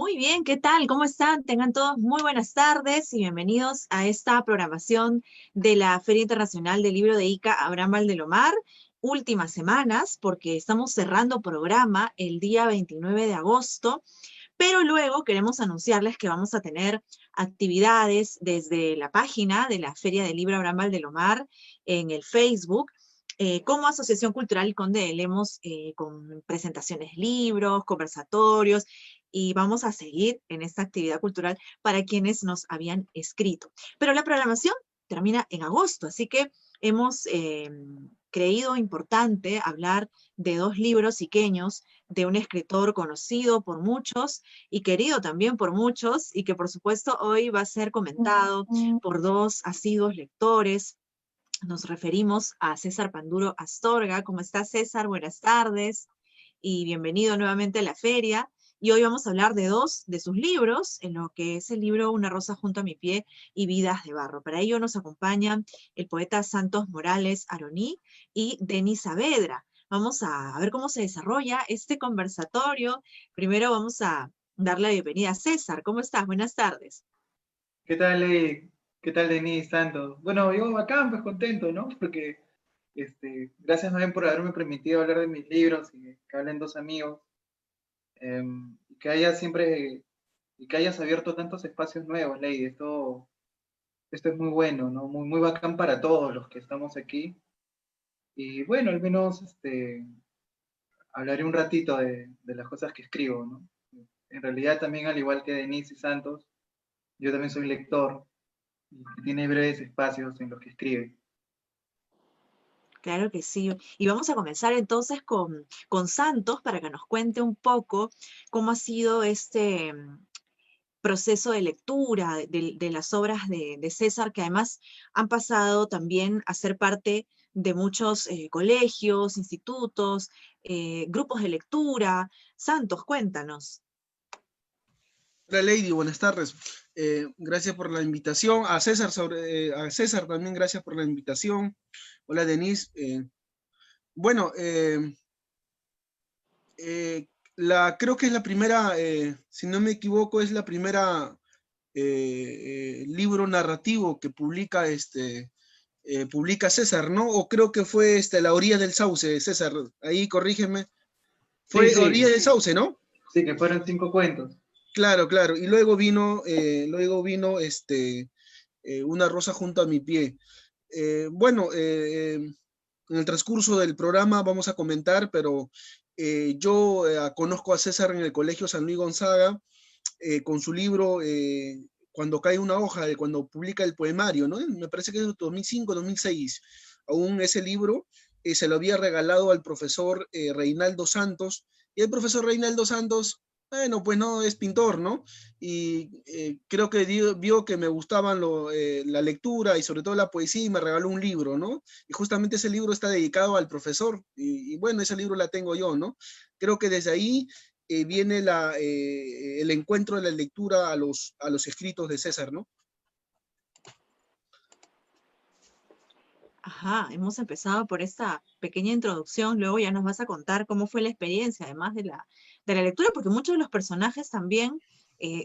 Muy bien, ¿qué tal? ¿Cómo están? Tengan todos muy buenas tardes y bienvenidos a esta programación de la Feria Internacional del Libro de Ica Abraham Valdelomar. Últimas semanas, porque estamos cerrando programa el día 29 de agosto, pero luego queremos anunciarles que vamos a tener actividades desde la página de la Feria del Libro Abraham Valdelomar en el Facebook. Como Asociación Cultural Conde de Lemos, con presentaciones, libros, conversatorios, y vamos a seguir en esta actividad cultural para quienes nos habían escrito. Pero la programación termina en agosto, así que hemos creído importante hablar de dos libros iqueños de un escritor conocido por muchos y querido también por muchos, y que por supuesto hoy va a ser comentado por dos asiduos lectores. Nos referimos a César Panduro Astorga. ¿Cómo está, César? Buenas tardes y bienvenido nuevamente a la feria. Y hoy vamos a hablar de dos de sus libros, en lo que es el libro Una rosa junto a mi pie y Vidas de barro. Para ello nos acompañan el poeta Santos Morales Aroní y Denis Saavedra. Vamos a ver cómo se desarrolla este conversatorio. Primero vamos a darle la bienvenida a César. ¿Cómo estás? Buenas tardes. ¿Qué tal, ¿Qué tal, Denis Santos? Bueno, yo bacán, pues contento, ¿no? Porque, gracias también por haberme permitido hablar de mis libros y que hablen dos amigos, y que y que hayas abierto tantos espacios nuevos, Ley. Esto es muy bueno, ¿no? Muy, muy bacán para todos los que estamos aquí. Y bueno, al menos, hablaré un ratito de las cosas que escribo, ¿no? En realidad también, al igual que Denis y Santos, yo también soy lector y tiene breves espacios en los que escribe. Claro que sí. Y vamos a comenzar entonces con Santos para que nos cuente un poco cómo ha sido este proceso de lectura de las obras de César, que además han pasado también a ser parte de muchos colegios, institutos, grupos de lectura. Santos, cuéntanos. Hola Lady, buenas tardes. Gracias por la invitación. A César también gracias por la invitación. Hola Denise. Bueno, creo que es la primera, si no me equivoco, es la primera libro narrativo que publica César, ¿no? O creo que fue La orilla del sauce, César. Ahí corrígeme. Sí, Fue Orilla sí, del sauce, ¿no? sí, que fueron 5 cuentos. Claro, claro. Y luego vino Una rosa junto a mi pie. Bueno, en el transcurso del programa vamos a comentar, pero yo conozco a César en el Colegio San Luis Gonzaga con su libro Cuando cae una hoja, cuando publica el poemario, ¿no? Me parece que es 2005, 2006. Aún ese libro se lo había regalado al profesor Reinaldo Santos, y el profesor Reinaldo Santos, bueno, pues no, es pintor, ¿no? Y creo que vio que me gustaban la lectura y sobre todo la poesía y me regaló un libro, ¿no? Y justamente ese libro está dedicado al profesor y bueno, ese libro la tengo yo, ¿no? Creo que desde ahí viene el encuentro de la lectura a los escritos de César, ¿no? Ajá, hemos empezado por esta pequeña introducción, luego ya nos vas a contar cómo fue la experiencia, además de la lectura, porque muchos de los personajes también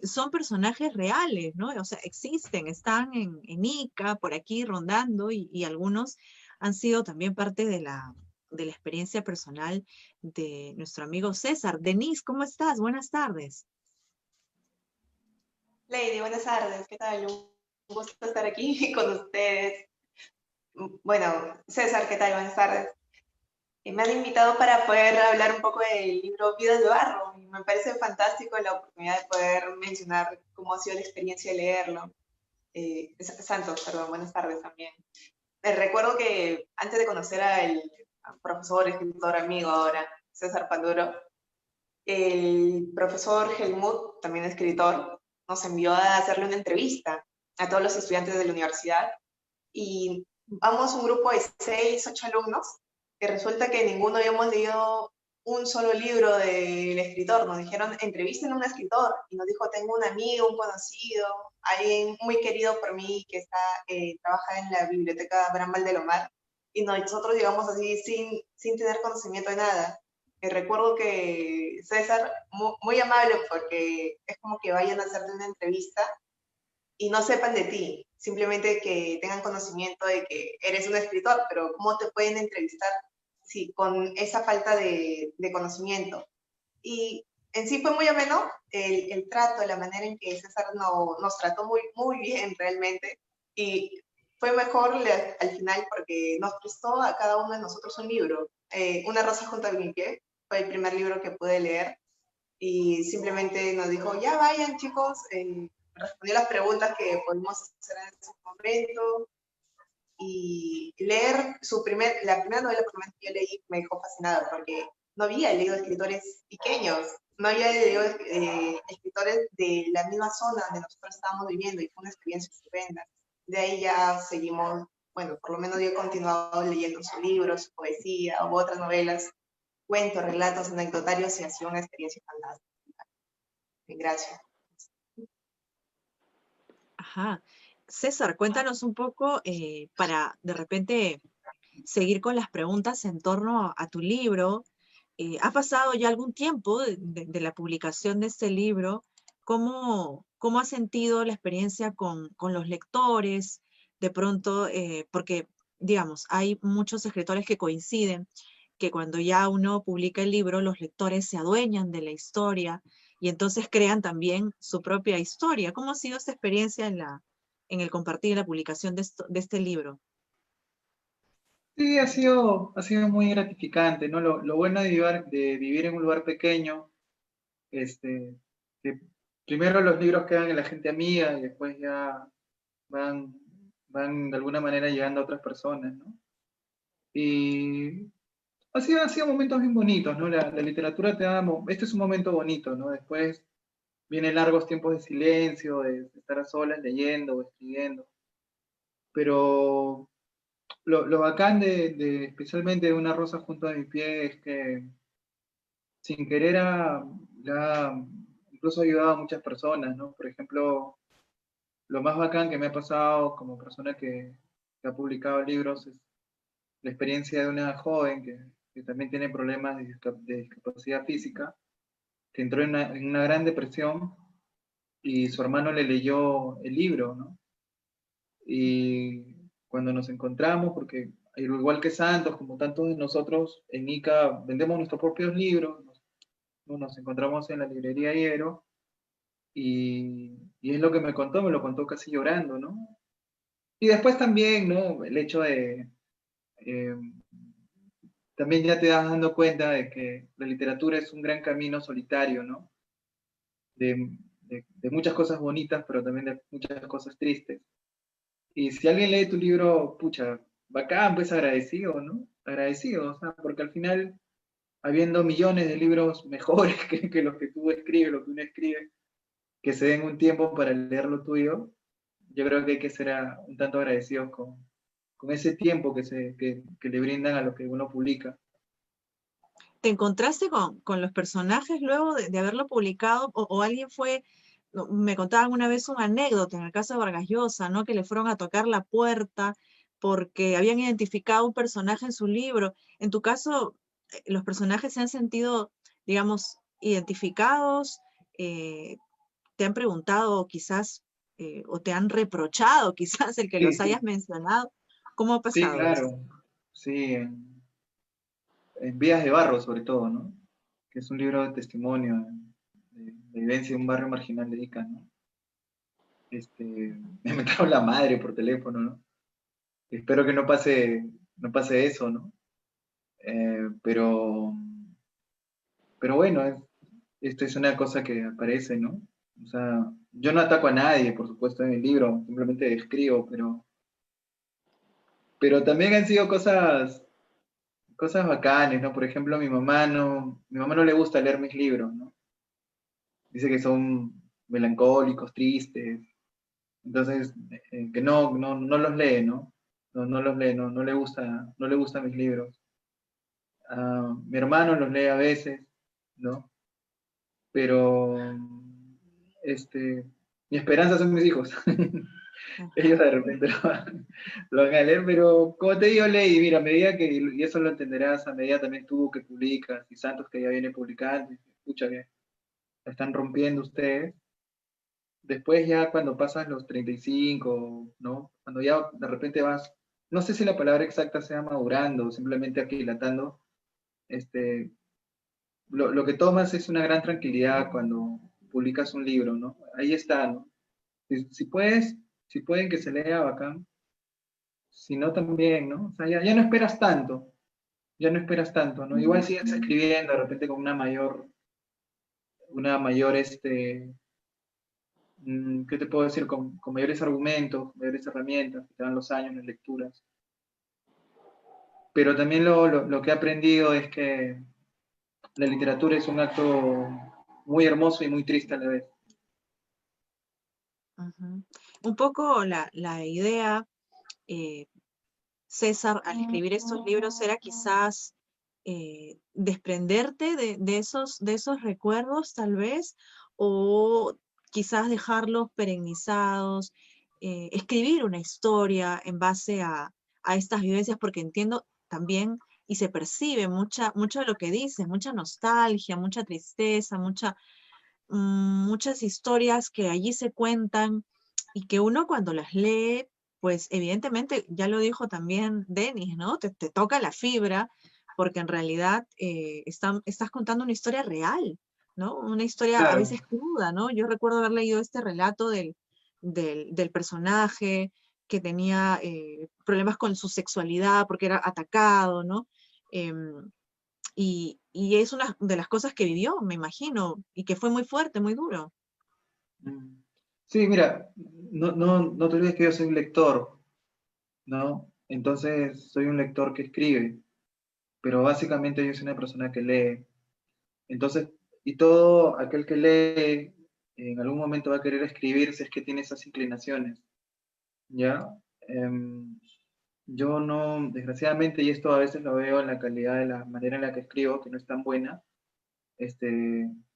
son personajes reales, ¿no? O sea, existen, están en Ica, por aquí rondando, y algunos han sido también parte de la experiencia personal de nuestro amigo César. Denise, ¿cómo estás? Buenas tardes. Lady, buenas tardes, ¿qué tal? Un gusto estar aquí con ustedes. Bueno, César, ¿qué tal? Buenas tardes. Me han invitado para poder hablar un poco del libro Vidas de Barro y me parece fantástico la oportunidad de poder mencionar cómo ha sido la experiencia de leerlo. Santos, perdón, buenas tardes también. Recuerdo que antes de conocer al profesor, escritor, amigo ahora, César Panduro, el profesor Helmut, también escritor, nos envió a hacerle una entrevista a todos los estudiantes de la universidad y vamos un grupo de 6, 8 alumnos que resulta que ninguno habíamos leído un solo libro del escritor. Nos dijeron, entrevisten a un escritor y nos dijo, tengo un amigo, un conocido, alguien muy querido por mí que trabaja en la biblioteca Abraham Valdelomar y nosotros llegamos así sin tener conocimiento de nada. recuerdo que César, muy amable, porque es como que vayan a hacerte una entrevista y no sepan de ti, simplemente que tengan conocimiento de que eres un escritor, pero ¿cómo te pueden entrevistar si con esa falta de conocimiento? Y en sí fue muy ameno el trato, la manera en que César nos trató muy bien realmente, y fue mejor al final porque nos prestó a cada uno de nosotros un libro. Una rosa junto a mi pie fue el primer libro que pude leer, y simplemente nos dijo, ya vayan chicos, respondió las preguntas que podemos hacer en ese momento, y leer la primera novela por lo menos que yo leí me dejó fascinada, porque no había leído escritores pequeños, no había leído escritores de la misma zona donde nosotros estábamos viviendo, y fue una experiencia estupenda. De ahí ya seguimos, bueno, por lo menos yo he continuado leyendo sus libros, su poesía u otras novelas, cuentos, relatos, anecdotarios, y ha sido una experiencia fantástica. Gracias. Ajá. César, cuéntanos un poco para de repente seguir con las preguntas en torno a tu libro. Ha pasado ya algún tiempo de la publicación de este libro. ¿Cómo has sentido la experiencia con los lectores? De pronto, porque, digamos, hay muchos escritores que coinciden que cuando ya uno publica el libro, los lectores se adueñan de la historia y entonces crean también su propia historia. ¿Cómo ha sido esta experiencia en el compartir la publicación de este libro? Sí, ha sido muy gratificante, ¿no? Lo bueno de vivir en un lugar pequeño, este, que primero los libros quedan en la gente amiga y después ya van, van de alguna manera llegando a otras personas, ¿no? Y ha sido momentos bien bonitos, ¿no? La literatura te da, este es un momento bonito, ¿no? Después vienen largos tiempos de silencio, de estar a solas leyendo o escribiendo, pero lo bacán especialmente de Una rosa junto a mi pie es que sin querer incluso ha ayudado a muchas personas, ¿no? Por ejemplo, lo más bacán que me ha pasado como persona que ha publicado libros es la experiencia de una joven que también tiene problemas de discapacidad física, que entró en una gran depresión y su hermano le leyó el libro, ¿no? Y cuando nos encontramos, porque al igual que Santos, como tantos de nosotros, en ICA vendemos nuestros propios libros, nos encontramos en la librería Hiero, y es lo que me lo contó casi llorando, ¿no? Y después también, ¿no? El hecho de, eh, también ya te das dando cuenta de que la literatura es un gran camino solitario, ¿no? De muchas cosas bonitas, pero también de muchas cosas tristes. Y si alguien lee tu libro, pucha, bacán, pues agradecido, ¿no? Agradecido, o sea, porque al final, habiendo millones de libros mejores que los que tú escribes, lo que uno escribe, que se den un tiempo para leer lo tuyo, yo creo que hay que ser un tanto agradecidos con ese tiempo que le brindan a lo que uno publica. ¿Te encontraste con los personajes luego de haberlo publicado? ¿O alguien fue, no, me contaban una vez una anécdota en el caso de Vargas Llosa, ¿no? Que le fueron a tocar la puerta porque habían identificado un personaje en su libro? En tu caso, ¿los personajes se han sentido, digamos, identificados? Eh, ¿Te han preguntado quizás, o te han reprochado quizás el que Sí, los sí, hayas mencionado? ¿Cómo ha sí, pasado eso? claro. Sí, en Vías de Barro sobre todo, ¿no? Que es un libro de testimonio, de vivencia de un barrio marginal de Ica, ¿no? Me metaron la madre por teléfono, ¿no? Espero que no pase eso, ¿no? Pero bueno, esto es una cosa que aparece, ¿no? O sea, yo no ataco a nadie, por supuesto, en el libro, simplemente escribo, pero también han sido cosas bacanes, ¿no? Por ejemplo, mi mamá no le gusta leer mis libros, ¿no? Dice que son melancólicos, tristes, entonces que no los lee, ¿no? No los lee, no le gustan mis libros. Mi hermano los lee a veces, ¿no? Pero mi esperanza son mis hijos. Ellos Ajá. de repente lo van a leer, pero como te digo, Ley, mira, a medida que, y eso lo entenderás, a medida también tú que publicas, y Santos que ya viene publicando, escucha que la están rompiendo ustedes, después ya cuando pasas los 35, ¿no? Cuando ya de repente vas, no sé si la palabra exacta sea madurando, o simplemente aquilatando, este, lo que tomas es una gran tranquilidad cuando publicas un libro, ¿no? Ahí está, ¿no? Si puedes, si pueden que se lea, bacán. Si no, también, ¿no? O sea, ya no esperas tanto, ya no esperas tanto, ¿no? Igual sigues escribiendo de repente con una mayor, ¿qué te puedo decir? Con mayores argumentos, mayores herramientas, que te dan los años, las lecturas. Pero también lo que he aprendido es que la literatura es un acto muy hermoso y muy triste a la vez. Ujú. Un poco la idea, eh, César, al escribir estos libros era quizás desprenderte de esos recuerdos, tal vez, o quizás dejarlos perennizados, escribir una historia en base a estas vivencias, porque entiendo también y se percibe mucho de lo que dices, mucha nostalgia, mucha tristeza, muchas historias que allí se cuentan y que uno cuando las lee, pues evidentemente, ya lo dijo también Denis, ¿no? Te toca la fibra, porque en realidad estás contando una historia real, ¿no? Una historia a Claro, veces cruda, ¿no? Yo recuerdo haber leído este relato del personaje que tenía problemas con su sexualidad porque era atacado, ¿no? Em, y es una de las cosas que vivió, me imagino, y que fue muy fuerte, muy duro. mm. Sí, mira, no te olvides que yo soy un lector, ¿no? Entonces soy un lector que escribe, pero básicamente yo soy una persona que lee. Entonces, y todo aquel que lee en algún momento va a querer escribir si es que tiene esas inclinaciones, ¿ya? Em, yo no, desgraciadamente, y esto a veces lo veo en la calidad de la manera en la que escribo, que no es tan buena,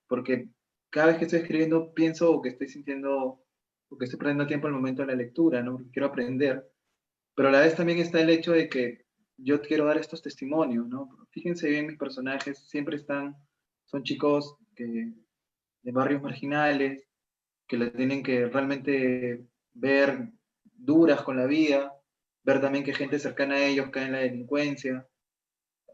porque cada vez que estoy escribiendo pienso o que estoy sintiendo, o que estoy perdiendo tiempo al momento de la lectura, ¿no? Porque quiero aprender, pero a la vez también está el hecho de que yo quiero dar estos testimonios, ¿no? Fíjense bien, mis personajes siempre son chicos de barrios marginales, que la tienen que realmente ver duras con la vida, ver también que gente cercana a ellos cae en la delincuencia.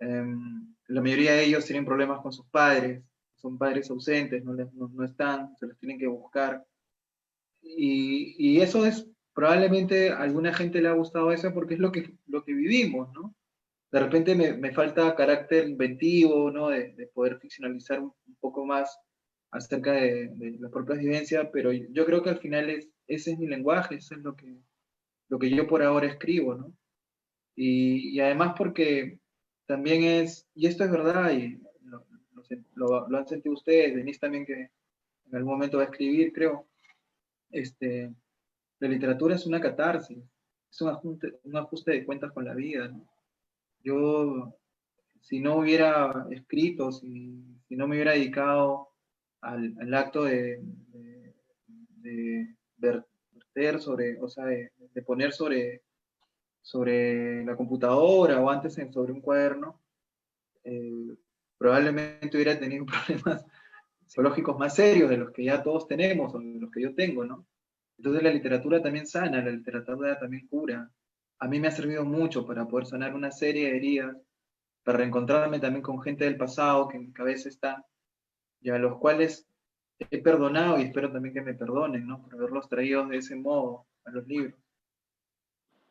La mayoría de ellos tienen problemas con sus padres, son padres ausentes, no están, se los tienen que buscar. Y eso es, probablemente a alguna gente le ha gustado eso porque es lo que vivimos, ¿no? De repente me falta carácter inventivo, ¿no? De poder ficcionalizar un poco más acerca de las propias vivencias, pero yo creo que al final ese es mi lenguaje, eso es lo que yo por ahora escribo, ¿no? Y además porque también y esto es verdad, y lo han sentido ustedes, Denise también que en algún momento va a escribir, creo, este, la literatura es una catarsis, es un ajuste de cuentas con la vida, ¿no? Yo, si no hubiera escrito, si no me hubiera dedicado al acto de verter sobre, o sea, de poner sobre la computadora o antes sobre un cuaderno, eh, probablemente hubiera tenido problemas psicológicos más serios de los que ya todos tenemos o de los que yo tengo, ¿no? Entonces la literatura también sana, la literatura también cura. A mí me ha servido mucho para poder sanar una serie de heridas, para reencontrarme también con gente del pasado que en mi cabeza está, y a los cuales he perdonado y espero también que me perdonen, ¿no? Por haberlos traído de ese modo a los libros.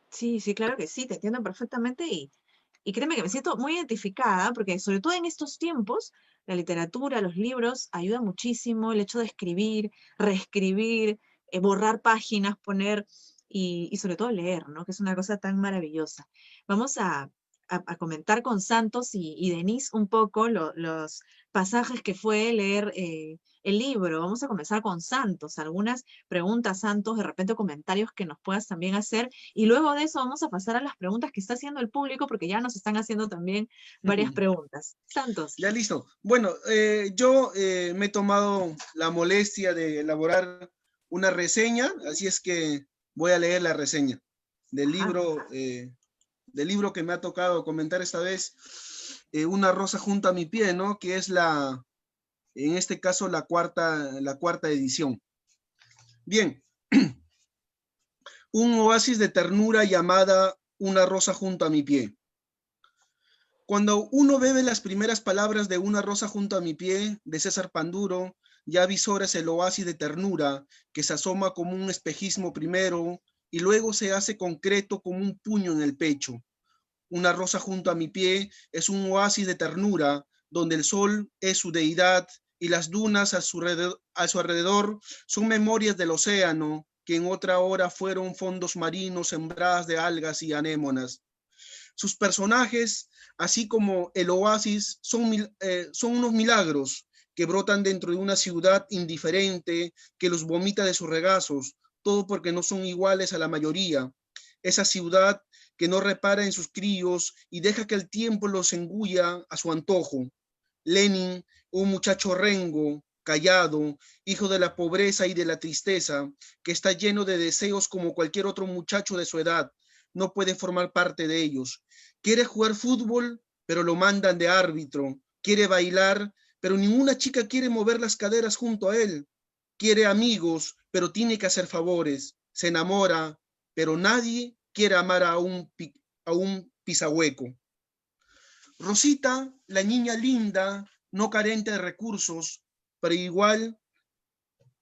Sí, sí, claro que sí, te entiendo perfectamente y créeme que me siento muy identificada porque sobre todo en estos tiempos, la literatura, los libros ayuda muchísimo, el hecho de escribir, reescribir, borrar páginas, poner y sobre todo leer, ¿no? Que es una cosa tan maravillosa. Vamos a comentar con Santos y Denise un poco los pasajes que fue leer el libro. Vamos a comenzar con Santos, algunas preguntas, Santos, de repente comentarios que nos puedas también hacer y luego de eso vamos a pasar a las preguntas que está haciendo el público, porque ya nos están haciendo también varias preguntas. Santos. Ya listo. Bueno, yo me he tomado la molestia de elaborar una reseña, así es que voy a leer la reseña del Ajá. libro que me ha tocado comentar esta vez, Una rosa junto a mi pie, ¿no? Que es en este caso, la cuarta edición. Bien, un oasis de ternura llamada Una rosa junto a mi pie. Cuando uno bebe las primeras palabras de Una rosa junto a mi pie, de César Panduro, ya visoras el oasis de ternura que se asoma como un espejismo primero y luego se hace concreto como un puño en el pecho. Una rosa junto a mi pie es un oasis de ternura donde el sol es su deidad y las dunas a su alrededor son memorias del océano que en otra hora fueron fondos marinos sembradas de algas y anémonas. Sus personajes, así como el oasis, son unos milagros que brotan dentro de una ciudad indiferente que los vomita de sus regazos, todo porque no son iguales a la mayoría. Esa ciudad que no repara en sus críos y deja que el tiempo los engulla a su antojo. Lenin, un muchacho rengo, callado, hijo de la pobreza y de la tristeza, que está lleno de deseos como cualquier otro muchacho de su edad, no puede formar parte de ellos. Quiere jugar fútbol, pero lo mandan de árbitro. Quiere bailar, pero ninguna chica quiere mover las caderas junto a él. Quiere amigos, pero tiene que hacer favores. Se enamora, pero nadie quiere amar a un pisahueco. Rosita, la niña linda, no carente de recursos, pero igual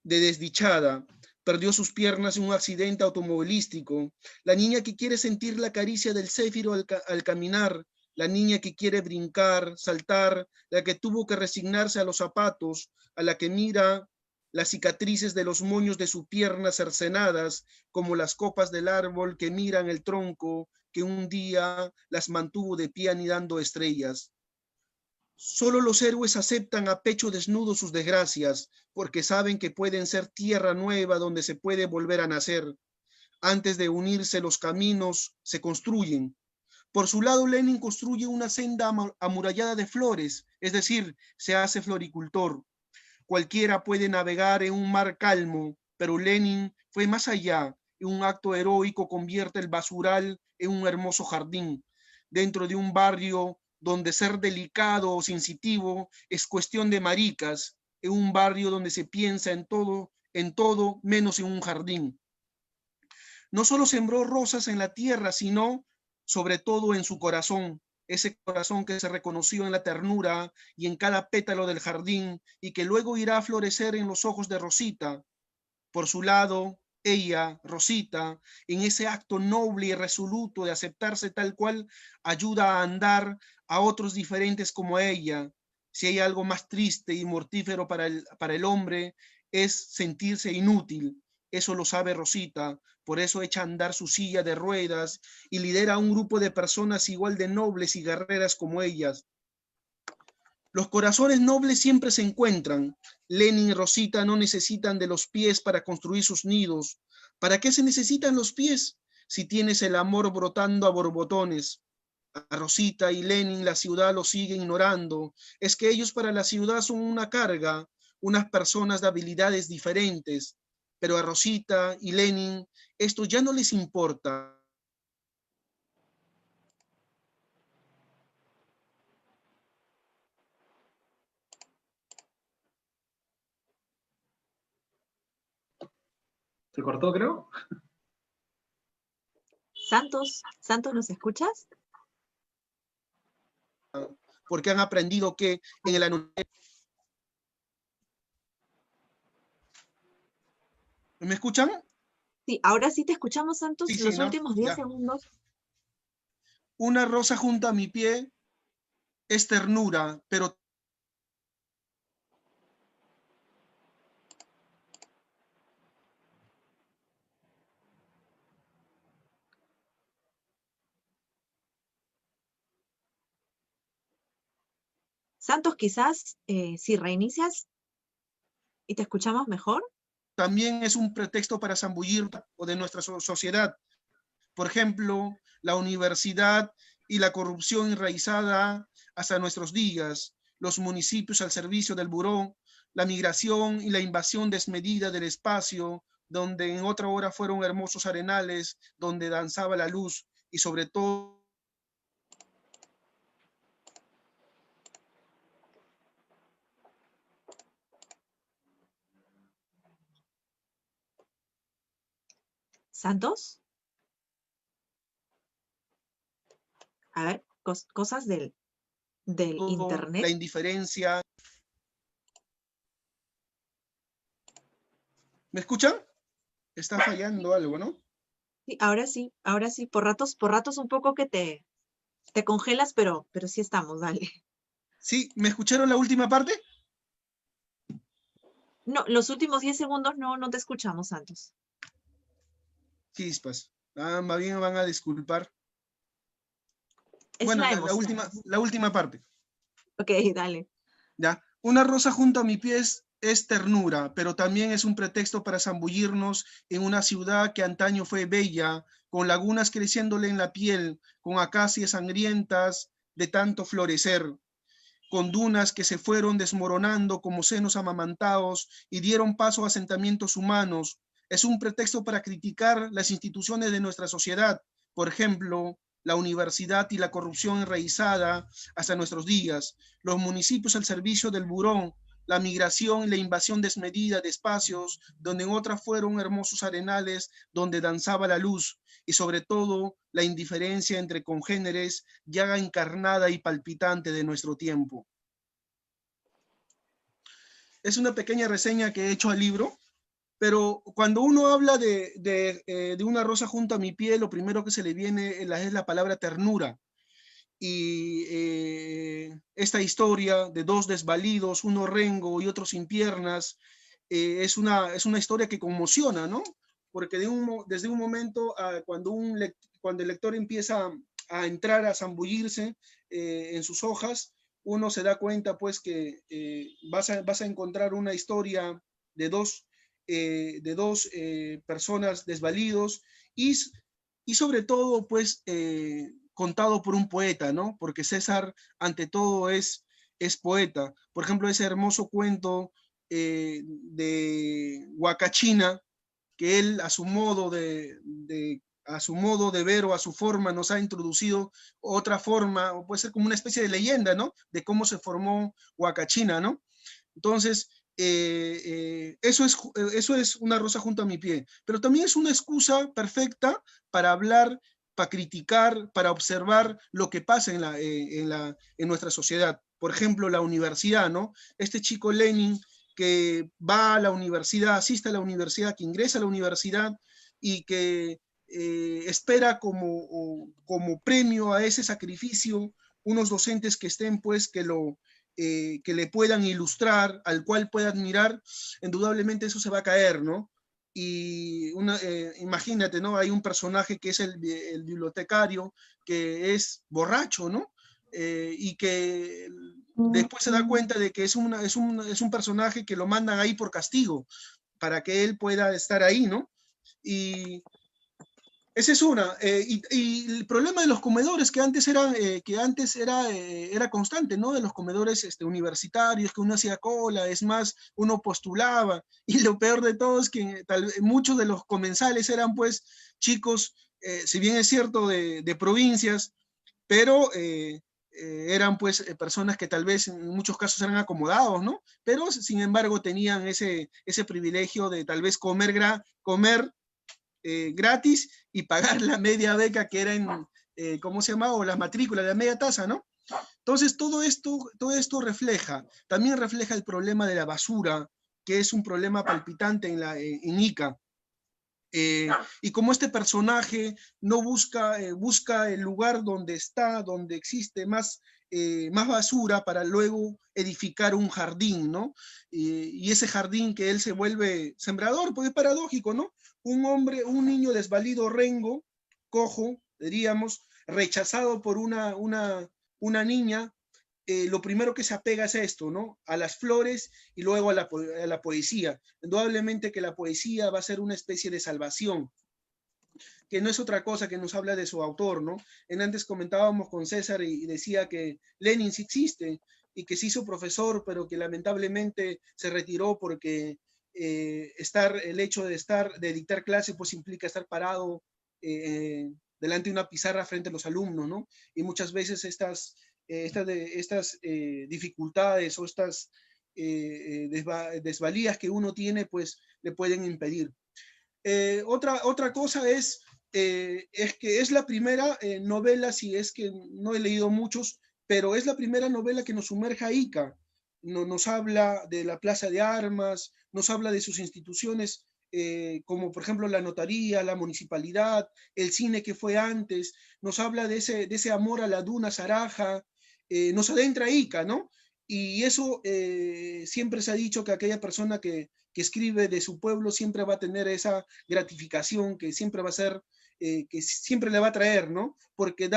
de desdichada, perdió sus piernas en un accidente automovilístico. La niña que quiere sentir la caricia del céfiro al caminar, la niña que quiere brincar, saltar, la que tuvo que resignarse a los zapatos, a la que mira las cicatrices de los moños de sus piernas cercenadas, como las copas del árbol que miran el tronco que un día las mantuvo de pie anidando estrellas. Solo los héroes aceptan a pecho desnudo sus desgracias, porque saben que pueden ser tierra nueva donde se puede volver a nacer. Antes de unirse los caminos, se construyen. Por su lado, Lenin construye una senda amurallada de flores, es decir, se hace floricultor. Cualquiera puede navegar en un mar calmo, pero Lenin fue más allá. En un acto heroico convierte el basural en un hermoso jardín. Dentro de un barrio donde ser delicado o sensitivo es cuestión de maricas, en un barrio donde se piensa en todo menos en un jardín. No solo sembró rosas en la tierra, sino sobre todo en su corazón, ese corazón que se reconoció en la ternura y en cada pétalo del jardín y que luego irá a florecer en los ojos de Rosita. Por su lado, ella, Rosita, en ese acto noble y resoluto de aceptarse tal cual, ayuda a andar a otros diferentes como ella. Si hay algo más triste y mortífero para el hombre, es sentirse inútil. Eso lo sabe Rosita, por eso echa a andar su silla de ruedas y lidera a un grupo de personas igual de nobles y guerreras como ellas. Los corazones nobles siempre se encuentran. Lenin y Rosita no necesitan de los pies para construir sus nidos. ¿Para qué se necesitan los pies si tienes el amor brotando a borbotones? A Rosita y Lenin la ciudad lo sigue ignorando. Es que ellos para la ciudad son una carga, unas personas de habilidades diferentes. Pero a Rosita y Lenin esto ya no les importa. ¿Se cortó, creo? Santos, ¿nos escuchas? Porque han aprendido que en el anonimato. ¿Me escuchan? Sí, ahora sí te escuchamos, Santos, Sí, los ¿no? últimos 10 Ya. segundos. Una rosa junto a mi pie es ternura, pero Santos, quizás si reinicias y te escuchamos mejor. también es un pretexto para zambullir o de nuestra sociedad. Por ejemplo, la universidad y la corrupción enraizada hasta nuestros días, los municipios al servicio del buró, la migración y la invasión desmedida del espacio, donde en otra hora fueron hermosos arenales, donde danzaba la luz, y sobre todo ¿Santos? A ver, cosas del la internet. indiferencia. ¿Me escuchan? Está fallando algo, ¿no? Sí, ahora sí. Por ratos un poco que te congelas, pero sí estamos, dale. Sí, ¿me escucharon la última parte? No, los últimos 10 segundos no te escuchamos, Santos. Chispas. Ah, más bien me van a disculpar. Es Bueno, la emoción. la última parte. Ok, dale. ¿Ya? Una rosa junto a mi pie es ternura, pero también es un pretexto para zambullirnos en una ciudad que antaño fue bella, con lagunas creciéndole en la piel, con acacias sangrientas de tanto florecer, con dunas que se fueron desmoronando como senos amamantados y dieron paso a asentamientos humanos. Es un pretexto para criticar las instituciones de nuestra sociedad, por ejemplo, la universidad y la corrupción enraizada hasta nuestros días, los municipios al servicio del buró, la migración y la invasión desmedida de espacios donde en otras fueron hermosos arenales donde danzaba la luz, y sobre todo la indiferencia entre congéneres, llaga encarnada y palpitante de nuestro tiempo. Es una pequeña reseña que he hecho al libro, pero cuando uno habla de una rosa junto a mi pie, lo primero que se le viene es la palabra ternura. Y esta historia de dos desvalidos, uno rengo y otro sin piernas, es una historia que conmociona, ¿no? Porque desde un momento cuando el lector empieza a entrar, a zambullirse en sus hojas, uno se da cuenta pues que vas a encontrar una historia de dos personas desvalidos y sobre todo pues contado por un poeta, ¿no? Porque César ante todo es poeta. Por ejemplo, ese hermoso cuento de Huacachina, que él a su modo a su modo de ver o a su forma nos ha introducido otra forma, o puede ser como una especie de leyenda, ¿no? De cómo se formó Huacachina, ¿no? Entonces, eso es una rosa junto a mi pie, pero también es una excusa perfecta para hablar, para criticar, para observar lo que pasa en nuestra sociedad. Por ejemplo, la universidad, ¿no? Este chico Lenin que va a la universidad, asiste a la universidad, que ingresa a la universidad y que espera como premio a ese sacrificio unos docentes que estén, pues, que le puedan ilustrar, al cual pueda admirar, indudablemente eso se va a caer, ¿no? Y imagínate, ¿no? Hay un personaje que es el bibliotecario, que es borracho, ¿no? Y que después se da cuenta de que es un personaje que lo mandan ahí por castigo, para que él pueda estar ahí, ¿no? Y esa es una. Y el problema de los comedores era constante, ¿no? De los comedores universitarios, que uno hacía cola, es más, uno postulaba. Y lo peor de todo es que muchos de los comensales eran, pues, chicos, si bien es cierto, de provincias, pero eran, pues, personas que tal vez en muchos casos eran acomodados, ¿no? Pero, sin embargo, tenían ese privilegio de tal vez comer gratis y pagar la media beca que era ¿cómo se llamaba? O la matrícula, la media tasa, ¿no? Entonces, todo esto también refleja el problema de la basura, que es un problema palpitante en Ica. Y como este personaje no busca el lugar donde existe más basura para luego edificar un jardín, ¿no? Y ese jardín que él se vuelve sembrador, pues es paradójico, ¿no? Un niño desvalido, rengo, cojo, diríamos, rechazado por una niña, lo primero que se apega es a esto, ¿no? A las flores y luego a la poesía. Indudablemente que la poesía va a ser una especie de salvación, que no es otra cosa que nos habla de su autor, ¿no? Antes comentábamos con César y decía que Lenin sí existe y que se hizo profesor, pero que lamentablemente se retiró porque el hecho de dictar clase, pues implica estar parado delante de una pizarra frente a los alumnos, ¿no? Y muchas veces estas dificultades o estas desvalías que uno tiene, pues le pueden impedir. Otra cosa es que es la primera novela, si es que no he leído muchos, pero es la primera novela que nos sumerge a Ica. Nos habla de la plaza de armas, nos habla de sus instituciones, como por ejemplo la notaría, la municipalidad, el cine que fue antes, nos habla de ese amor a la duna Zaraja, nos adentra a Ica, ¿no? Y eso siempre se ha dicho que aquella persona que escribe de su pueblo siempre va a tener esa gratificación, que siempre va a ser, que siempre le va a traer, ¿no? Porque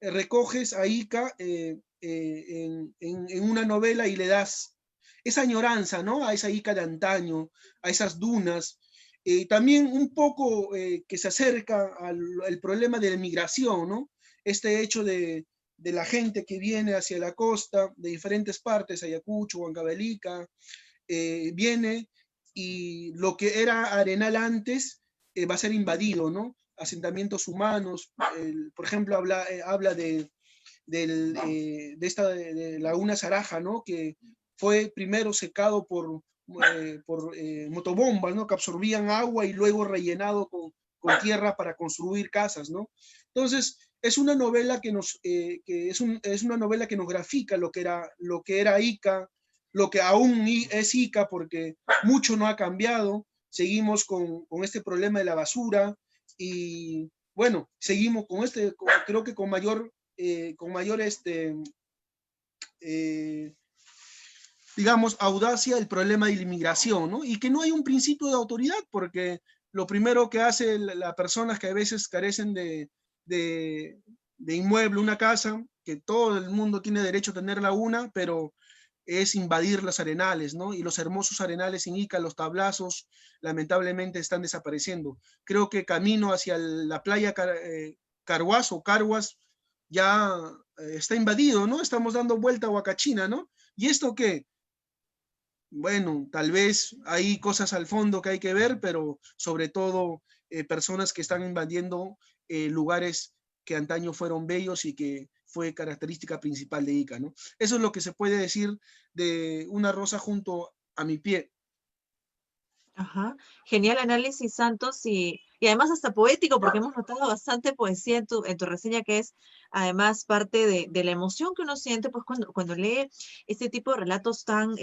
recoges a Ica en una novela y le das esa añoranza, ¿no? A esa Ica de antaño, a esas dunas. También un poco que se acerca al problema de la migración, ¿no? Este hecho de la gente que viene hacia la costa de diferentes partes, Ayacucho, Huancavelica, viene y lo que era arenal antes va a ser invadido, ¿no? Asentamientos humanos, por ejemplo, habla de Laguna Zaraja, ¿no? Que fue primero secado por motobombas, ¿no? Que absorbían agua y luego rellenado con tierra para construir casas, ¿no? Entonces, es una novela que es una novela que nos grafica lo que era Ica, lo que aún es Ica, porque mucho no ha cambiado. Seguimos con este problema de la basura y, bueno, seguimos creo que con mayor digamos, audacia el problema de la inmigración, ¿no? Y que no hay un principio de autoridad, porque lo primero que hace las personas que a veces carecen de inmueble, una casa, que todo el mundo tiene derecho a tenerla una, pero es invadir los arenales, ¿no? Y los hermosos arenales en Ica, los tablazos, lamentablemente están desapareciendo. Creo que camino hacia la playa Carhuaz o Carhuaz ya está invadido, ¿no? Estamos dando vuelta a Huacachina, ¿no? ¿Y esto qué? Bueno, tal vez hay cosas al fondo que hay que ver, pero sobre todo personas que están invadiendo lugares que antaño fueron bellos y que fue característica principal de Ica, ¿no? Eso es lo que se puede decir de Una rosa junto a mi pie. Ajá, genial análisis, Santos, y además hasta poético, porque hemos notado bastante poesía en tu reseña, que es además parte de la emoción que uno siente pues, cuando lee este tipo de relatos tan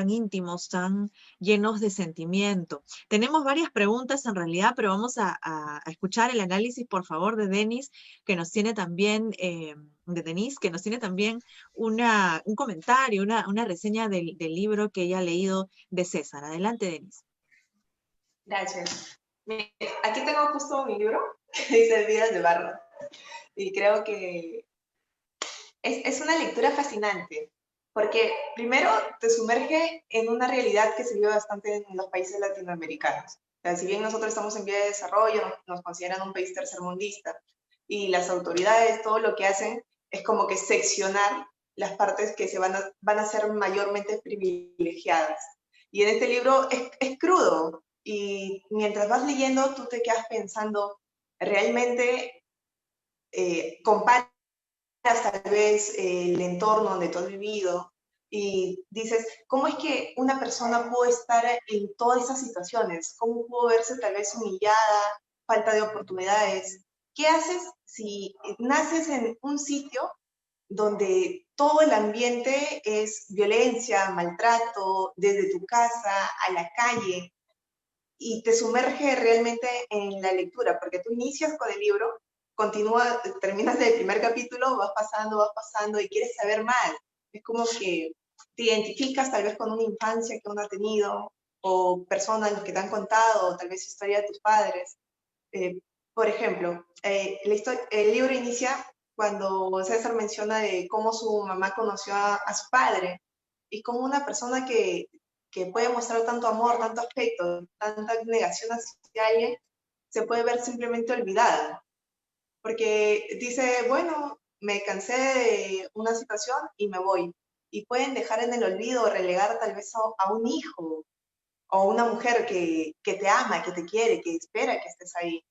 íntimos, tan llenos de sentimiento. Tenemos varias preguntas en realidad, pero vamos a escuchar el análisis, por favor, de Denis, que nos tiene también, un comentario, una reseña del libro que ella ha leído de César. Adelante, Denis. Gracias. Aquí tengo justo mi libro, que dice Vidas de Barro, y creo que es una lectura fascinante, porque primero te sumerge en una realidad que se vive bastante en los países latinoamericanos. O sea, si bien nosotros estamos en vía de desarrollo, nos consideran un país tercermundista, y las autoridades todo lo que hacen es como que seccionar las partes que van a ser mayormente privilegiadas. Y en este libro es crudo, y mientras vas leyendo tú te quedas pensando, realmente comparas tal vez el entorno donde tú has vivido y dices, ¿cómo es que una persona pudo estar en todas esas situaciones? ¿Cómo pudo verse tal vez humillada, falta de oportunidades? ¿Qué haces si naces en un sitio donde todo el ambiente es violencia, maltrato, desde tu casa a la calle, y te sumerge realmente en la lectura? Porque tú inicias con el libro, terminas del primer capítulo, vas pasando y quieres saber más. Es como que te identificas tal vez con una infancia que uno ha tenido, o personas que te han contado, o tal vez historia de tus padres. Por ejemplo, el libro inicia cuando César menciona de cómo su mamá conoció a su padre, y cómo una persona que puede mostrar tanto amor, tanto afecto, tanta negación hacia alguien, se puede ver simplemente olvidada. Porque dice, bueno, me cansé de una situación y me voy. Y pueden dejar en el olvido o relegar tal vez a un hijo o una mujer que te ama, que te quiere, que espera que estés ahí.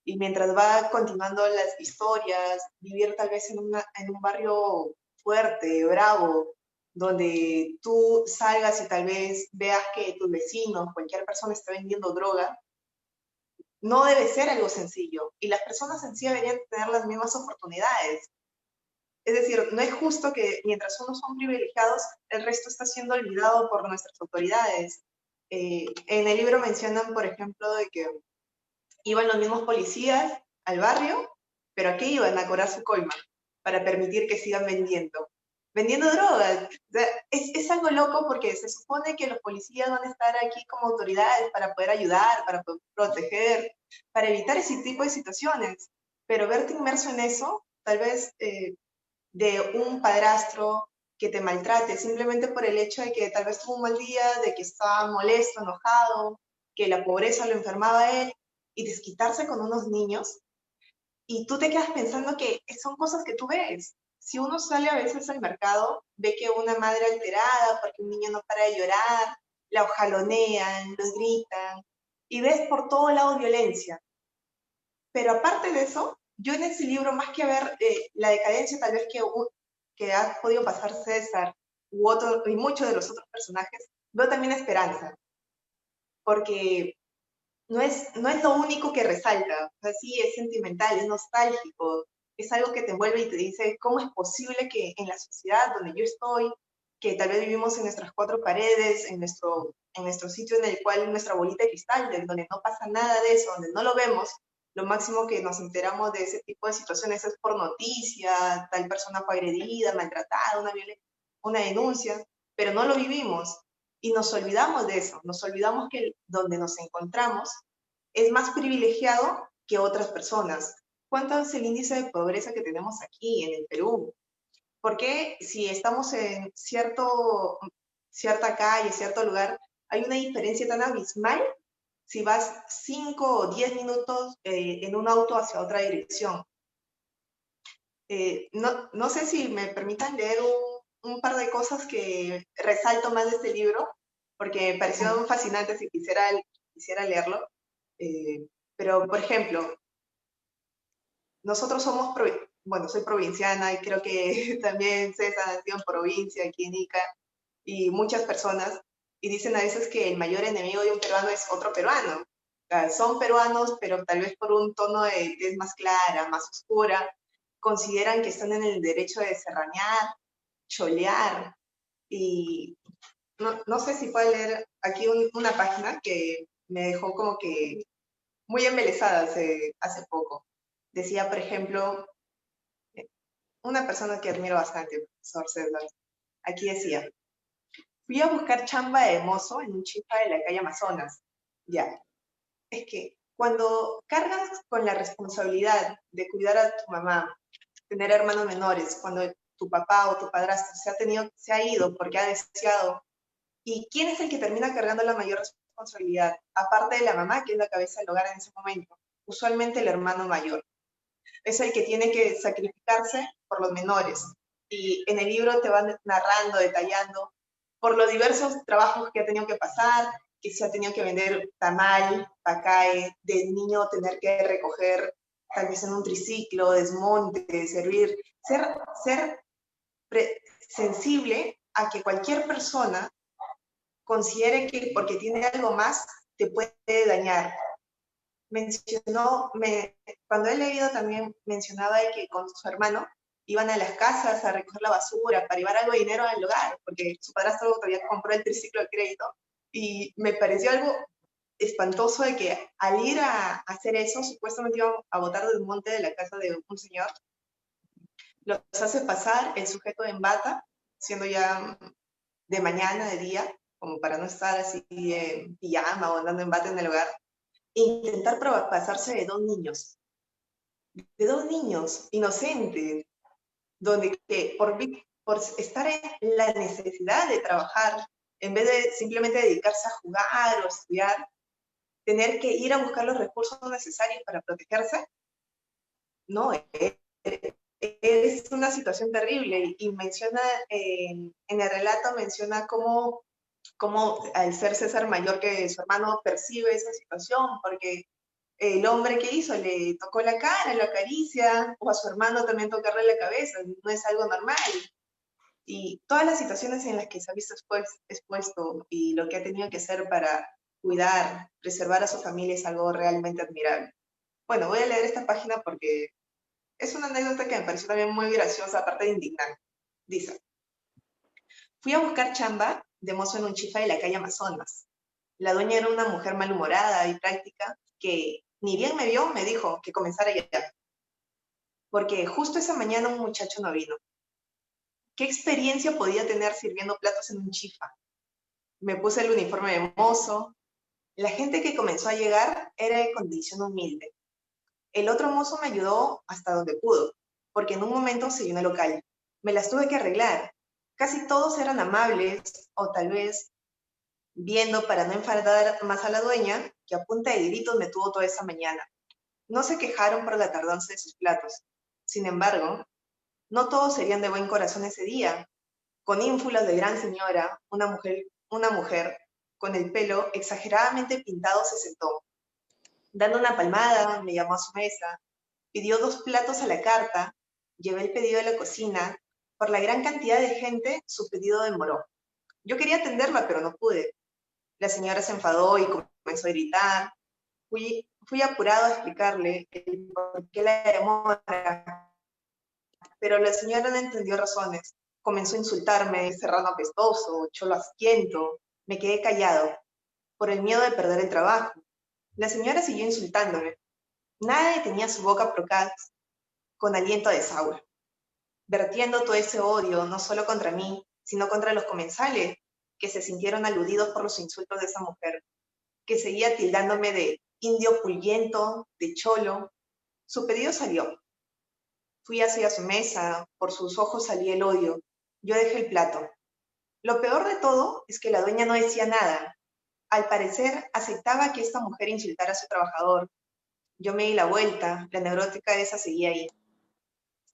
Y mientras va continuando las historias, vivir tal vez en un barrio fuerte, bravo, donde tú salgas y tal vez veas que tus vecinos, cualquier persona está vendiendo droga, no debe ser algo sencillo. Y las personas en sí deberían tener las mismas oportunidades. Es decir, no es justo que mientras unos son privilegiados, el resto está siendo olvidado por nuestras autoridades. En el libro mencionan, por ejemplo, de que iban los mismos policías al barrio, pero aquí iban a cobrar su coima para permitir que sigan vendiendo drogas. O sea, es algo loco porque se supone que los policías van a estar aquí como autoridades para poder ayudar, para proteger, para evitar ese tipo de situaciones. Pero verte inmerso en eso, tal vez de un padrastro que te maltrate simplemente por el hecho de que tal vez tuvo un mal día, de que estaba molesto, enojado, que la pobreza lo enfermaba a él, y desquitarse con unos niños, y tú te quedas pensando que son cosas que tú ves. Si uno sale a veces al mercado, ve que una madre alterada porque un niño no para de llorar, la ojalonean, los gritan, y ves por todo lado violencia. Pero aparte de eso, yo en ese libro, más que ver la decadencia tal vez que ha podido pasar César y muchos de los otros personajes, veo también esperanza, porque no es lo único que resalta. O sea, sí, es sentimental, es nostálgico, es algo que te envuelve y te dice, ¿cómo es posible que en la sociedad donde yo estoy, que tal vez vivimos en nuestras cuatro paredes, en nuestro sitio en el cual nuestra bolita de cristal, donde no pasa nada de eso, donde no lo vemos, lo máximo que nos enteramos de ese tipo de situaciones es por noticia, tal persona fue agredida, maltratada, una denuncia, pero no lo vivimos y nos olvidamos de eso, nos olvidamos que donde nos encontramos es más privilegiado que otras personas. ¿Cuánto es el índice de pobreza que tenemos aquí en el Perú? Porque si estamos en cierta calle, cierto lugar, hay una diferencia tan abismal si vas 5 o 10 minutos en un auto hacia otra dirección? No sé si me permitan leer un par de cosas que resalto más de este libro, porque me pareció fascinante si quisiera leerlo. Pero, por ejemplo, nosotros bueno, soy provinciana y creo que también César nació en provincia, aquí en Ica, y muchas personas, y dicen a veces que el mayor enemigo de un peruano es otro peruano. O sea, son peruanos, pero tal vez por un tono de tez más clara, más oscura, consideran que están en el derecho de serranear, cholear, y no sé si puede leer aquí una página que me dejó como que muy embelesada hace poco. Decía, por ejemplo, una persona que admiro bastante, el profesor César, aquí decía, fui a buscar chamba de mozo en un chifa de la calle Amazonas. Ya, es que cuando cargas con la responsabilidad de cuidar a tu mamá, tener hermanos menores, cuando tu papá o tu padrastro se ha ido porque ha deseado, ¿y quién es el que termina cargando la mayor responsabilidad? Aparte de la mamá, que es la cabeza del hogar en ese momento, usualmente el hermano mayor. Es el que tiene que sacrificarse por los menores. Y en el libro te van narrando, detallando, por los diversos trabajos que ha tenido que pasar, que se ha tenido que vender tamal, pacae, de niño tener que recoger tal vez en un triciclo, desmonte, servir, ser sensible a que cualquier persona considere que porque tiene algo más te puede dañar. Cuando he leído también mencionaba de que con su hermano iban a las casas a recoger la basura para llevar algo de dinero al hogar, porque su padrastro todavía compró el triciclo de crédito, y me pareció algo espantoso de que al ir a hacer eso, supuestamente iban a botar del monte de la casa de un señor, los hace pasar el sujeto en bata, siendo ya de mañana, de día, como para no estar así en pijama o andando en bata en el hogar, e intentar pasarse de dos niños inocentes, donde que por estar en la necesidad de trabajar, en vez de simplemente dedicarse a jugar o estudiar, tener que ir a buscar los recursos necesarios para protegerse, no, es una situación terrible. Y menciona, en el relato menciona cómo cómo al ser César mayor que su hermano percibe esa situación, porque el hombre que hizo le tocó la cara, lo acaricia, o a su hermano también tocarle la cabeza, no es algo normal. Y todas las situaciones en las que se ha visto expuesto y lo que ha tenido que hacer para cuidar, preservar a su familia es algo realmente admirable. Bueno, voy a leer esta página porque es una anécdota que me pareció también muy graciosa, aparte de indignante. Dice, fui a buscar chamba de mozo en un chifa de la calle Amazonas. La dueña era una mujer malhumorada y práctica que ni bien me vio, me dijo que comenzara ya, porque justo esa mañana un muchacho no vino. ¿Qué experiencia podía tener sirviendo platos en un chifa? Me puse el uniforme de mozo. La gente que comenzó a llegar era de condición humilde. El otro mozo me ayudó hasta donde pudo, porque en un momento se llenó el local. Me las tuve que arreglar. Casi todos eran amables, o tal vez viendo para no enfadar más a la dueña, que a punta de gritos me tuvo toda esa mañana. No se quejaron por la tardanza de sus platos. Sin embargo, no todos serían de buen corazón ese día. Con ínfulas de gran señora, una mujer con el pelo exageradamente pintado se sentó. Dando una palmada, me llamó a su mesa, pidió 2 platos a la carta, llevé el pedido a la cocina. Por la gran cantidad de gente, su pedido demoró. Yo quería atenderla, pero no pude. La señora se enfadó y comenzó a gritar. Fui apurado a explicarle el por qué la demora, pero la señora no entendió razones. Comenzó a insultarme, serrano apestoso, cholo asquiento. Me quedé callado, por el miedo de perder el trabajo. La señora siguió insultándome. Nadie tenía su boca procaz, con aliento a desagüe, vertiendo todo ese odio, no solo contra mí, sino contra los comensales, que se sintieron aludidos por los insultos de esa mujer, que seguía tildándome de indio pulliento, de cholo. Su pedido salió. Fui hacia su mesa, por sus ojos salía el odio. Yo dejé el plato. Lo peor de todo es que la dueña no decía nada. Al parecer, aceptaba que esta mujer insultara a su trabajador. Yo me di la vuelta, la neurótica esa seguía ahí.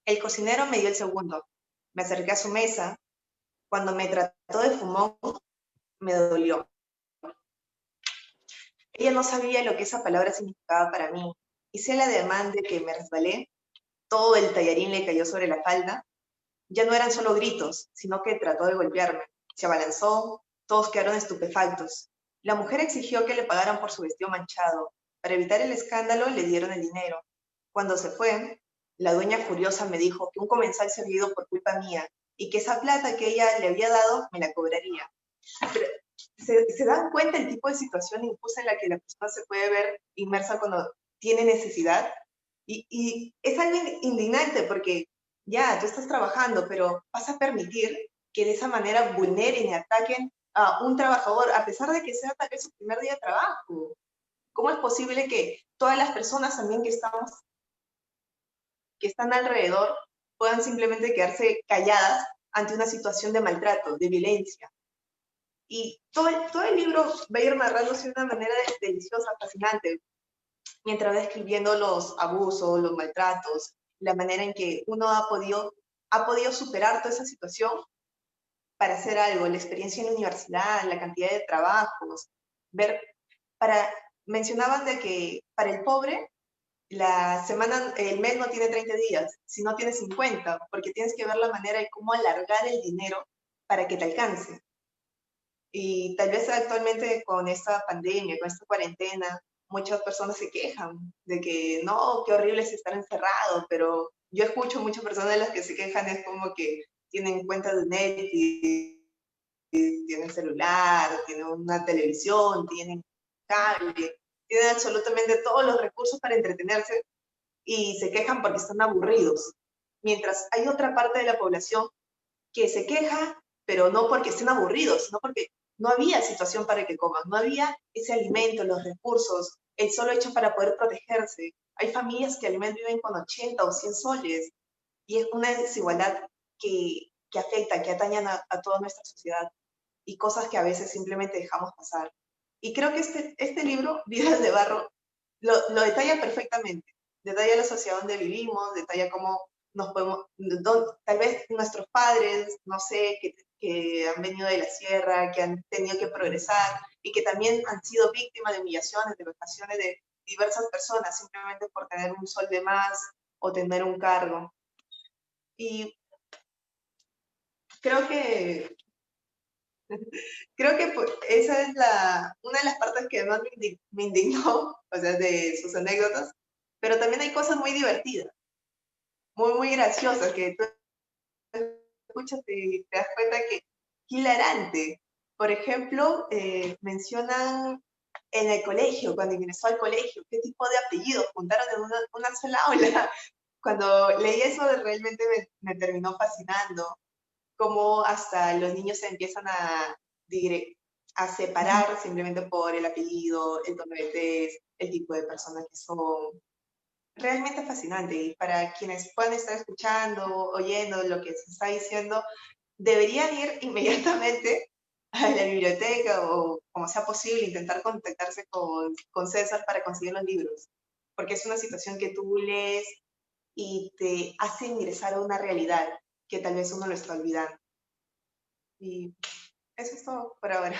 El cocinero me dio el segundo. Me acerqué a su mesa. Cuando me trató de fumón, me dolió. Ella no sabía lo que esa palabra significaba para mí. Hice el ademán de que me resbalé. Todo el tallarín le cayó sobre la falda. Ya no eran solo gritos, sino que trató de golpearme. Se abalanzó, todos quedaron estupefactos. La mujer exigió que le pagaran por su vestido manchado. Para evitar el escándalo, le dieron el dinero. Cuando se fue, la dueña furiosa me dijo que un comensal se había ido por culpa mía y que esa plata que ella le había dado me la cobraría. Pero, ¿se dan cuenta el tipo de situación injusta en la que la persona se puede ver inmersa cuando tiene necesidad? Y es algo indignante porque ya, tú estás trabajando, pero vas a permitir que de esa manera vulneren y ataquen a un trabajador, a pesar de que sea tal vez su primer día de trabajo. ¿Cómo es posible que todas las personas también que están alrededor puedan simplemente quedarse calladas ante una situación de maltrato, de violencia? Y todo el libro va a ir narrándose de una manera deliciosa, fascinante, mientras va describiendo los abusos, los maltratos, la manera en que uno ha podido superar toda esa situación para hacer algo, la experiencia en la universidad, la cantidad de trabajos, ver, mencionaban de que para el pobre el mes no tiene 30 días, sino tiene 50, porque tienes que ver la manera de cómo alargar el dinero para que te alcance. Y tal vez actualmente con esta pandemia, con esta cuarentena, muchas personas se quejan de que no, qué horrible es estar encerrado, pero yo escucho muchas personas de las que se quejan es como que tienen cuentas de Netflix, tienen celular, tienen una televisión, tienen cable, tienen absolutamente todos los recursos para entretenerse y se quejan porque están aburridos. Mientras hay otra parte de la población que se queja, pero no porque estén aburridos, sino porque no había situación para que coman, no había ese alimento, los recursos, el solo hecho para poder protegerse. Hay familias que al mes viven con 80 o 100 soles y es una desigualdad que afecta, que atañe a toda nuestra sociedad y cosas que a veces simplemente dejamos pasar. Y creo que este libro, Vidas de Barro, lo detalla perfectamente. Detalla la sociedad donde vivimos, detalla cómo nos podemos, tal vez nuestros padres, no sé, que que han venido de la sierra, que han tenido que progresar y que también han sido víctimas de humillaciones, de vejaciones de diversas personas, simplemente por tener un sol de más o tener un cargo. Y creo que pues, esa es una de las partes que más me indignó, o sea, de sus anécdotas, pero también hay cosas muy divertidas, muy, muy graciosas, que tú escuchas y te das cuenta que hilarante. Por ejemplo, mencionan en el colegio, cuando ingresó al colegio, qué tipo de apellidos juntaron en una sola aula. Cuando leí eso realmente me terminó fascinando, cómo hasta los niños se empiezan a separar simplemente por el apellido, el tono de tez, el tipo de personas que son. Realmente fascinante, y para quienes puedan estar escuchando, oyendo lo que se está diciendo, deberían ir inmediatamente a la biblioteca o como sea posible intentar contactarse con César para conseguir los libros, porque es una situación que tú lees y te hace ingresar a una realidad que tal vez uno lo está olvidando. Y eso es todo por ahora.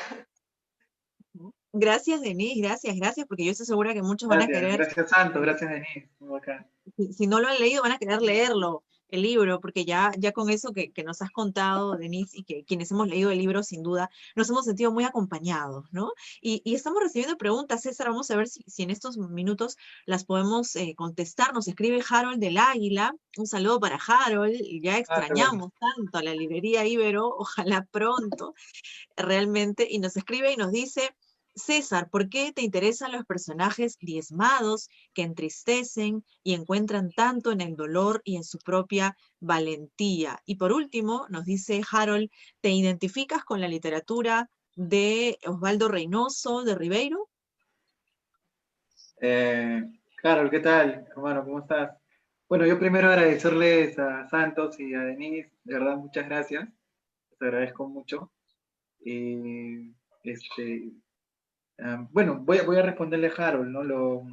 Gracias, Denise, gracias, porque yo estoy segura que muchos van a querer, Gracias Santo, gracias Denise, muy bacán. si no lo han leído, van a querer leerlo, el libro, porque ya con eso que nos has contado, Denise, y que quienes hemos leído el libro, sin duda, nos hemos sentido muy acompañados, ¿no? Y estamos recibiendo preguntas, César, vamos a ver si en estos minutos las podemos contestar. Nos escribe Harold del Águila, un saludo para Harold, ya extrañamos tanto a la librería Ibero, ojalá pronto, realmente, y nos escribe y nos dice: César, ¿por qué te interesan los personajes diezmados que entristecen y encuentran tanto en el dolor y en su propia valentía? Y por último, nos dice Harold, ¿te identificas con la literatura de Osvaldo Reynoso de Ribeiro? Carol, ¿qué tal, hermano? ¿Cómo estás? Bueno, yo primero agradecerles a Santos y a Denise, de verdad, muchas gracias. Les agradezco mucho. Y bueno, voy a responderle a Harold, ¿no?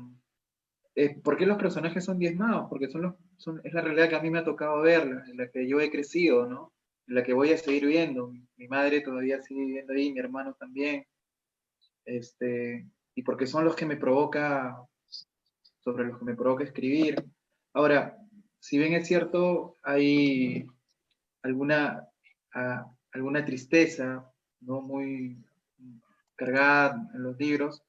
¿Por qué los personajes son diezmados? Porque es la realidad que a mí me ha tocado ver, en la que yo he crecido, ¿no? En la que voy a seguir viendo. Mi madre todavía sigue viviendo ahí, mi hermano también. Y porque son los que sobre los que me provoca escribir. Ahora, si bien es cierto, hay alguna tristeza, ¿no? Muy cargada en los libros,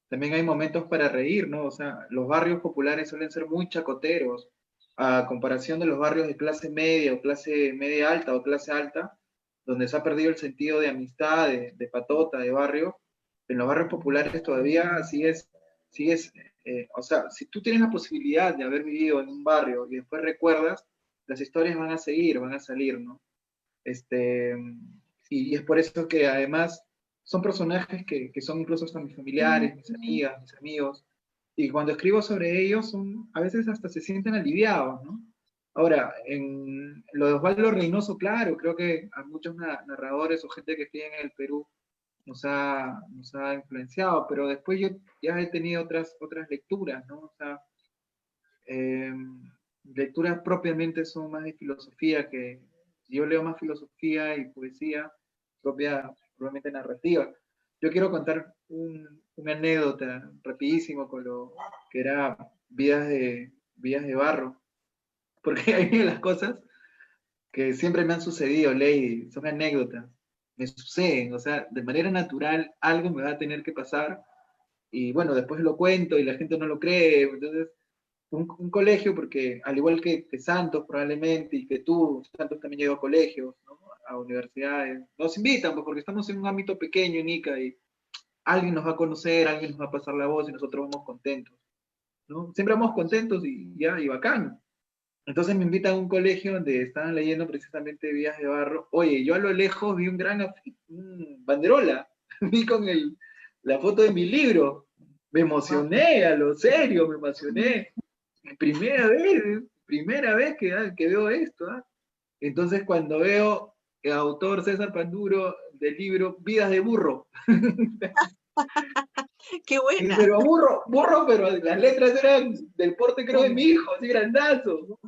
también hay momentos para reír, ¿no? O sea, los barrios populares suelen ser muy chacoteros, a comparación de los barrios de clase media o clase media alta o clase alta, donde se ha perdido el sentido de amistad, de patota, de barrio. En los barrios populares todavía sigues, o sea, si tú tienes la posibilidad de haber vivido en un barrio y después recuerdas, las historias van a seguir, van a salir, ¿no? Y es por eso que además son personajes que son incluso hasta mis familiares, mis amigas, mis amigos, y cuando escribo sobre ellos, a veces hasta se sienten aliviados, ¿no? Ahora, en lo de Osvaldo Reynoso, claro, creo que a muchos narradores o gente que escribe en el Perú nos ha influenciado, pero después yo ya he tenido otras lecturas, ¿no? O sea, lecturas propiamente son más de filosofía, que yo leo más filosofía y poesía probablemente narrativa. Yo quiero contar una anécdota rapidísimo con lo que era Vidas de Barro, porque hay las cosas que siempre me han sucedido, Lady, son anécdotas, me suceden, o sea, de manera natural algo me va a tener que pasar, y bueno, después lo cuento y la gente no lo cree, entonces un colegio, porque al igual que Santos probablemente, y que tú, Santos también llegó a colegios, ¿no? A universidades, nos invitan, pues, porque estamos en un ámbito pequeño en Ica, y alguien nos va a conocer, alguien nos va a pasar la voz, y nosotros vamos contentos, ¿no? Siempre vamos contentos y bacán. Entonces me invitan a un colegio donde estaban leyendo precisamente Vidas de Barro. Oye, yo a lo lejos vi un banderola, vi con la foto de mi libro, me emocioné, a lo serio, me emocioné. Primera vez que veo esto, ¿eh? Entonces cuando veo el autor César Panduro del libro Vidas de Burro. ¡Qué buena! Pero burro, pero las letras eran del porte, creo, de mi hijo, así grandazo.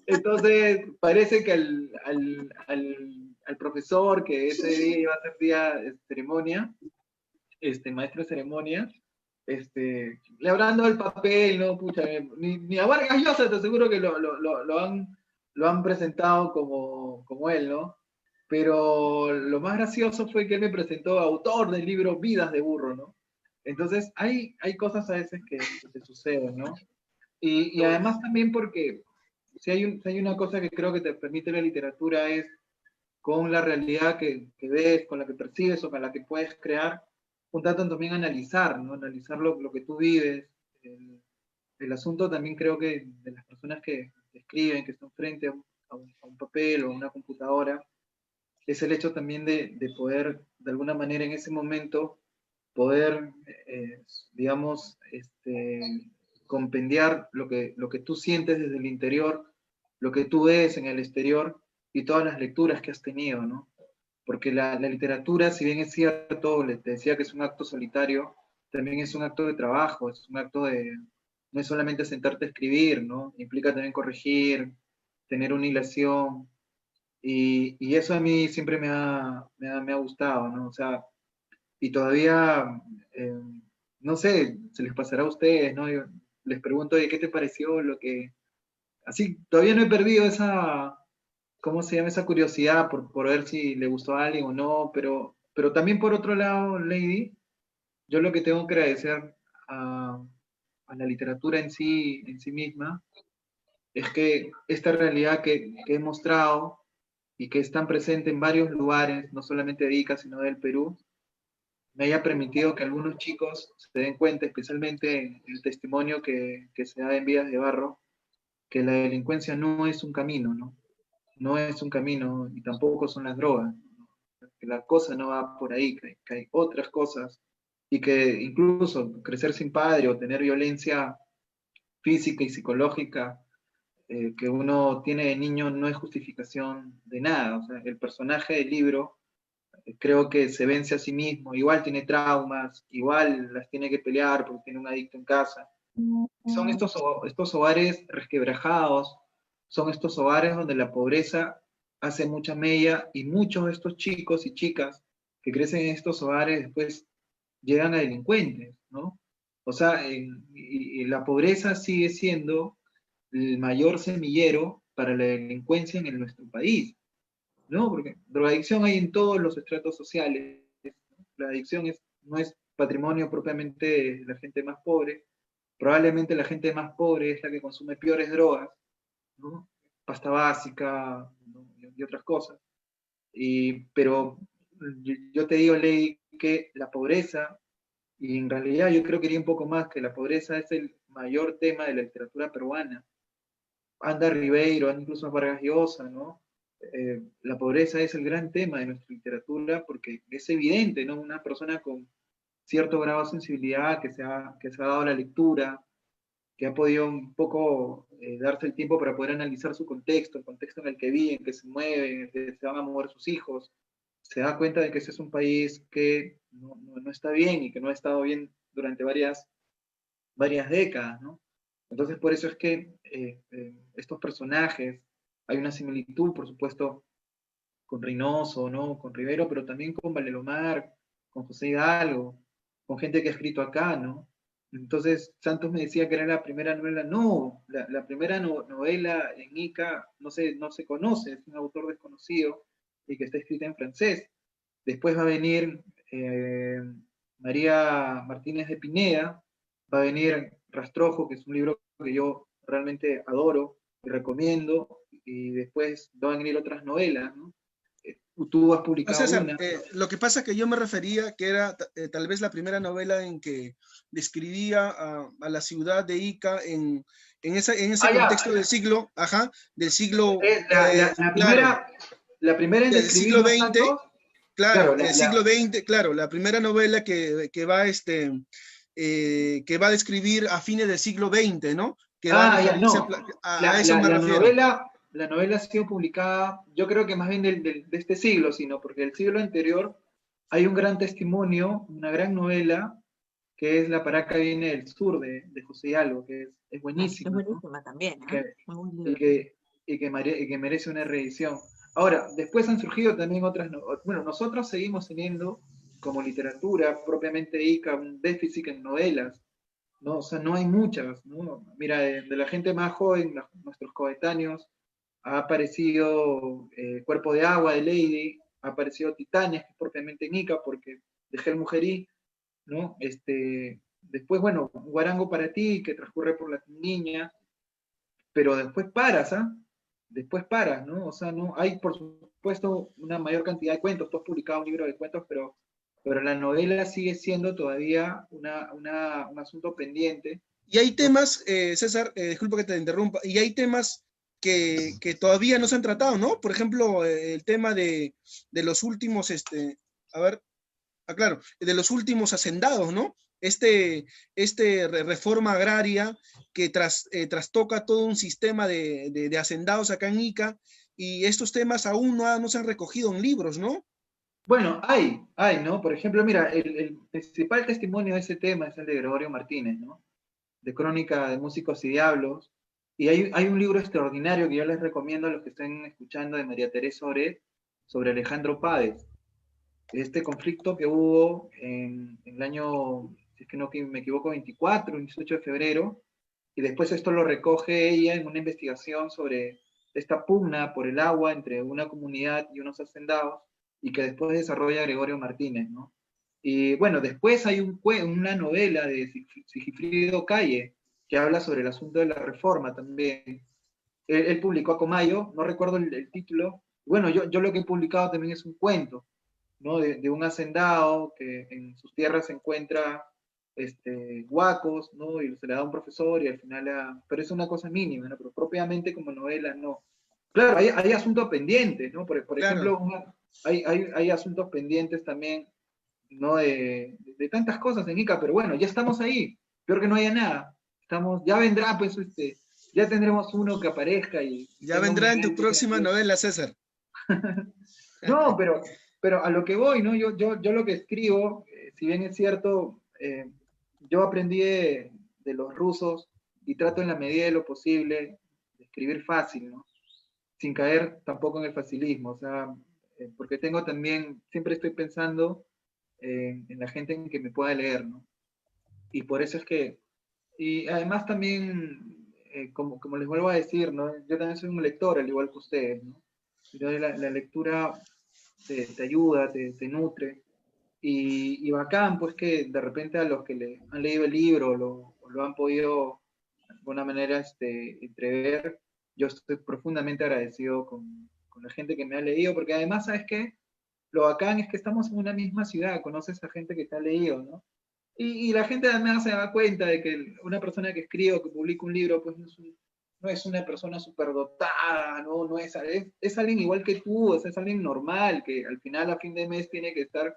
Entonces parece que al profesor, que ese día iba a ser día de ceremonia, maestro de ceremonia, le habrán dado el papel, ¿no? Pucha, ni a Vargas Llosa te aseguro que lo han presentado como él, ¿no? Pero lo más gracioso fue que él me presentó autor del libro Vidas de Burro, ¿no? Entonces, hay cosas a veces que te suceden, ¿no? Y además también porque si hay una cosa que creo que te permite la literatura es con la realidad que ves, con la que percibes o con la que puedes crear, un tanto también analizar, ¿no? Analizar lo que tú vives. El asunto también creo que de las personas que escriben, que están frente a un papel o a una computadora, es el hecho también de poder, de alguna manera en ese momento, poder, digamos, compendiar lo que tú sientes desde el interior, lo que tú ves en el exterior y todas las lecturas que has tenido, ¿no? Porque la literatura, si bien es cierto, te decía que es un acto solitario, también es un acto de trabajo, es un acto no es solamente sentarte a escribir, ¿no? Implica también corregir, tener una hilación, y eso a mí siempre me ha gustado, ¿no? O sea, y todavía, eh, no sé, se les pasará a ustedes, ¿no? Yo les pregunto, oye, ¿qué te pareció lo que... Así, todavía no he perdido esa, ¿cómo se llama? Esa curiosidad por ver si le gustó a alguien o no, pero también por otro lado, Lady, yo lo que tengo que agradecer a, a la literatura en sí misma, es que esta realidad que he mostrado y que es tan presente en varios lugares, no solamente de Ica, sino del Perú, me haya permitido que algunos chicos se den cuenta, especialmente en el testimonio que se da en Vidas de Barro, que la delincuencia no es un camino, ¿no? No es un camino y tampoco son las drogas, ¿no? Que la cosa no va por ahí, que hay otras cosas y que incluso crecer sin padre o tener violencia física y psicológica que uno tiene de niño no es justificación de nada. O sea, el personaje del libro creo que se vence a sí mismo, igual tiene traumas, igual las tiene que pelear porque tiene un adicto en casa. Son estos hogares resquebrajados, son estos hogares donde la pobreza hace mucha mella y muchos de estos chicos y chicas que crecen en estos hogares después llegan a delincuentes, ¿no? O sea, y la pobreza sigue siendo el mayor semillero para la delincuencia en nuestro país, ¿no? Porque drogadicción hay en todos los estratos sociales, ¿no? La adicción no es patrimonio propiamente de la gente más pobre, probablemente la gente más pobre es la que consume peores drogas, ¿no? Pasta básica, ¿no? Y otras cosas. Pero yo te digo, Ley, que la pobreza, y en realidad yo creo que iría un poco más, que la pobreza es el mayor tema de la literatura peruana. Anda Ribeiro, anda incluso Vargas Llosa, ¿no? La pobreza es el gran tema de nuestra literatura porque es evidente, ¿no? Una persona con cierto grado de sensibilidad que se ha dado la lectura, que ha podido un poco darse el tiempo para poder analizar su contexto, el contexto en el que vive, en que se mueve, en el que se van a mover sus hijos, se da cuenta de que ese es un país que no está bien y que no ha estado bien durante varias décadas, ¿no? Entonces, por eso es que estos personajes, hay una similitud, por supuesto, con Reynoso, ¿no? Con Rivero, pero también con Valdelomar, con José Hidalgo, con gente que ha escrito acá, ¿no? Entonces, Santos me decía que era la primera novela. No, la primera novela en Ica no se conoce, es un autor desconocido y que está escrita en francés. Después va a venir María Martínez de Pineda, va a venir Rastrojo, que es un libro que yo realmente adoro y recomiendo, y después van a venir otras novelas, ¿no? Tú has No, publicado César, una. lo que pasa es que yo me refería que era tal vez la primera novela en que describía a la ciudad de Ica en ese contexto del siglo, ajá, del siglo, claro, La primera en del describir siglo los XX, santos, claro, claro, el siglo XX, claro, la primera novela que va que va a describir a fines del siglo XX, ¿no? Que va a ya referirse no. a eso me refiero. La novela ha sido publicada, yo creo que más bien de este siglo, sino porque el siglo anterior hay un gran testimonio, una gran novela, que es La Paraca viene del sur de José Hidalgo, que es Ah, es buenísima, ¿no? buenísima también, Y ¿ah? que, Muy buen y libro. que, y que merece una reedición. Ahora, después han surgido también otras, bueno, nosotros seguimos teniendo como literatura propiamente ICA un déficit en novelas, ¿no? O sea, no hay muchas, ¿no? Mira, de la gente más joven, nuestros coetáneos, ha aparecido Cuerpo de Agua de Lady, ha aparecido Titanes, que es propiamente en ICA, porque de Mujerí, ¿no? Después, bueno, Guarango para ti, que transcurre por la niña, pero después paras, ¿ah? Después paras, ¿no? O sea, no hay, por supuesto, una mayor cantidad de cuentos. Tú has publicado un libro de cuentos, pero la novela sigue siendo todavía un asunto pendiente. Y hay ¿No? temas, César, disculpa que te interrumpa, y hay temas que todavía no se han tratado, ¿no? Por ejemplo, el tema de los últimos, a ver, claro, de los últimos hacendados, ¿no? Reforma agraria que trastoca todo un sistema de hacendados acá en Ica, y estos temas aún no se han recogido en libros, ¿no? Bueno, hay, ¿no? Por ejemplo, mira, el principal testimonio de ese tema es el de Gregorio Martínez, ¿no? De Crónica de Músicos y Diablos. Y hay un libro extraordinario que yo les recomiendo a los que estén escuchando de María Teresa Oret sobre Alejandro Páez. Este conflicto que hubo en el año, si es que no me equivoco, 24, 18 de febrero, y después esto lo recoge ella en una investigación sobre esta pugna por el agua entre una comunidad y unos hacendados, y que después desarrolla Gregorio Martínez, ¿no? Y bueno, después hay una novela de Sigifrido Calle que habla sobre el asunto de la reforma también. Él publicó Acomayo, no recuerdo el título. Bueno, yo lo que he publicado también es un cuento, ¿no? De un hacendado que en sus tierras se encuentra huacos, ¿no? Y se le da a un profesor y al final, pero es una cosa mínima, ¿no? Pero propiamente como novela, no. Claro, hay asuntos pendientes, ¿no? Por Claro. ejemplo, hay asuntos pendientes también, ¿no? De tantas cosas en Ica, pero bueno, ya estamos ahí. Peor que no haya nada. Ya vendrá, pues, ya tendremos uno que aparezca y Ya tenga un vendrá en tu nivel próxima literativo. novela, César. No, pero a lo que voy, ¿no? Yo lo que escribo, si bien es cierto, yo aprendí de los rusos y trato en la medida de lo posible de escribir fácil, ¿no? Sin caer tampoco en el facilismo, o sea, porque tengo también, siempre estoy pensando en la gente en que me pueda leer, ¿no? Y por eso es que, y además también, como les vuelvo a decir, ¿no? Yo también soy un lector, al igual que ustedes, ¿no? La lectura te ayuda, te nutre. Y bacán, pues que de repente a los que le han leído el libro o lo han podido de alguna manera entrever, yo estoy profundamente agradecido con la gente que me ha leído, porque además, ¿sabes qué? Lo bacán es que estamos en una misma ciudad, conoces a gente que te ha leído, ¿no? Y la gente además se da cuenta de que una persona que escribe o que publica un libro, pues no es una persona superdotada, no es alguien igual que tú, es alguien normal, que al final, a fin de mes, tiene que estar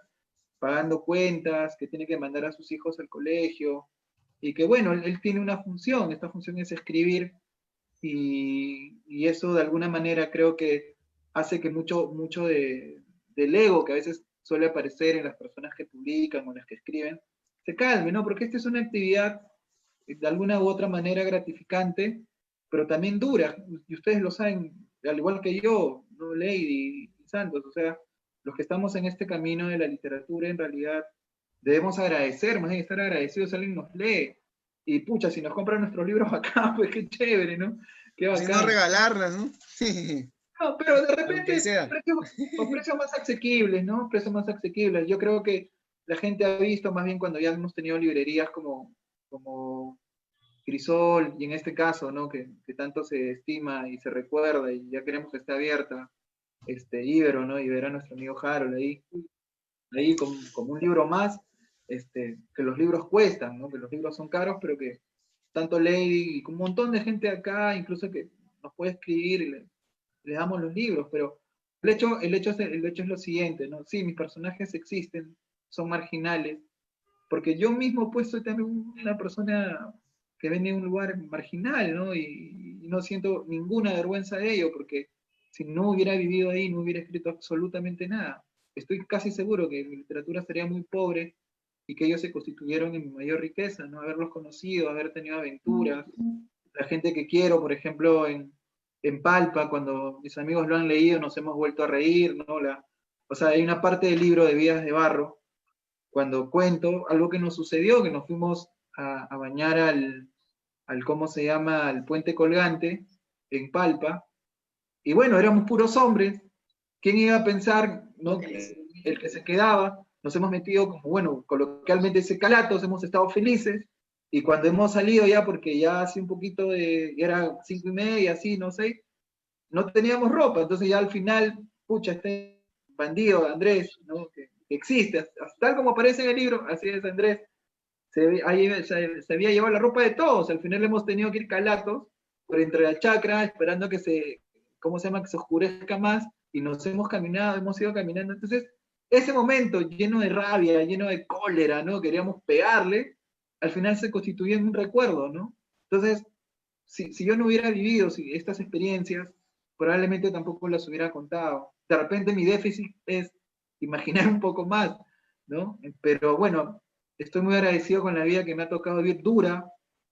pagando cuentas, que tiene que mandar a sus hijos al colegio, y que bueno, él tiene una función, esta función es escribir, y eso de alguna manera creo que hace que mucho del ego que a veces suele aparecer en las personas que publican o las que escriben, se calme, ¿no? Porque esta es una actividad de alguna u otra manera gratificante, pero también dura, y ustedes lo saben, al igual que yo, ¿no? Lady y Santos, o sea, los que estamos en este camino de la literatura, en realidad debemos agradecer, más bien estar agradecidos, alguien nos lee, y pucha, si nos compran nuestros libros acá, pues qué chévere, ¿no? Qué Si no, bacán. regalarlas, ¿no? No, pero de Aunque repente, sea. precios más asequibles, ¿no? Precios más asequibles. Yo creo que la gente ha visto, más bien cuando ya hemos tenido librerías como Crisol, y en este caso, ¿no? Que tanto se estima y se recuerda, y ya queremos que esté abierta, Ibero, ¿no? Ibero, nuestro amigo Harold, ahí como un libro más, que los libros cuestan, ¿no? Que los libros son caros, pero que tanto Lady y un montón de gente acá, incluso que nos puede escribir y le damos los libros, pero el hecho es lo siguiente, ¿no? Sí, mis personajes existen, son marginales, porque yo mismo pues soy también una persona que viene de un lugar marginal, ¿no? Y no siento ninguna vergüenza de ello, porque si no hubiera vivido ahí, no hubiera escrito absolutamente nada. Estoy casi seguro que mi literatura sería muy pobre y que ellos se constituyeron en mi mayor riqueza, ¿no? Haberlos conocido, haber tenido aventuras, la gente que quiero, por ejemplo, en Palpa, cuando mis amigos lo han leído, nos hemos vuelto a reír, ¿no? O sea, hay una parte del libro de Vidas de Barro, cuando cuento algo que nos sucedió, que nos fuimos a bañar ¿cómo se llama?, al puente colgante, en Palpa, y bueno, éramos puros hombres. ¿Quién iba a pensar, no? El que se quedaba, nos hemos metido como, bueno, coloquialmente ese calatos, hemos estado felices, y cuando hemos salido ya, porque ya hace un poquito ya era 5:30, así, no sé, no teníamos ropa, entonces ya al final, pucha, este bandido Andrés, ¿no? Que existe, tal como aparece en el libro, así es Andrés, se había llevado la ropa de todos, al final hemos tenido que ir calatos por entre la chacra, esperando que ¿cómo se llama?, que se oscurezca más, y nos hemos ido caminando. Entonces, ese momento lleno de rabia, lleno de cólera, ¿no? Queríamos pegarle, al final se constituyó en un recuerdo, ¿no? Entonces, si yo no hubiera vivido estas experiencias, probablemente tampoco las hubiera contado. De repente mi déficit es imaginar un poco más, ¿no? Pero bueno, estoy muy agradecido con la vida que me ha tocado vivir, dura,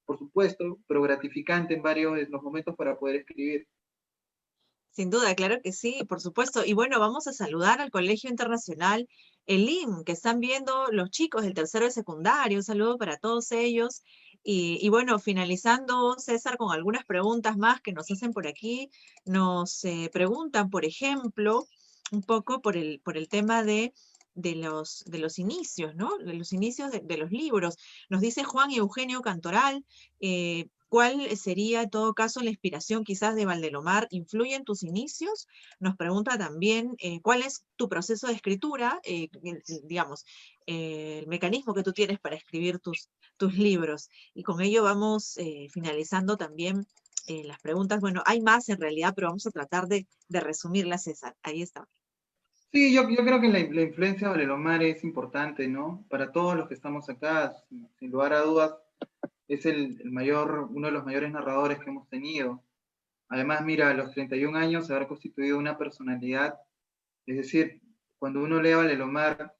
por supuesto, pero gratificante en varios de los momentos para poder escribir. Sin duda, claro que sí, por supuesto. Y bueno, vamos a saludar al Colegio Internacional Elim, que están viendo los chicos del tercero de secundario. Un saludo para todos ellos. Y bueno, finalizando, César, con algunas preguntas más que nos hacen por aquí. Nos preguntan, por ejemplo, un poco por el tema de los inicios, ¿no? De los inicios de los libros. Nos dice Juan Eugenio Cantoral, ¿cuál sería en todo caso la inspiración quizás de Valdelomar? ¿Influye en tus inicios? Nos pregunta también cuál es tu proceso de escritura, digamos, el mecanismo que tú tienes para escribir tus libros. Y con ello vamos finalizando también las preguntas. Bueno, hay más en realidad, pero vamos a tratar de resumirlas, César. Ahí está. Sí, yo creo que la influencia de Valdelomar es importante, ¿no? Para todos los que estamos acá, sin lugar a dudas, es uno de los mayores narradores que hemos tenido. Además, mira, a los 31 años se habrá constituido una personalidad, es decir, cuando uno lee a Valdelomar,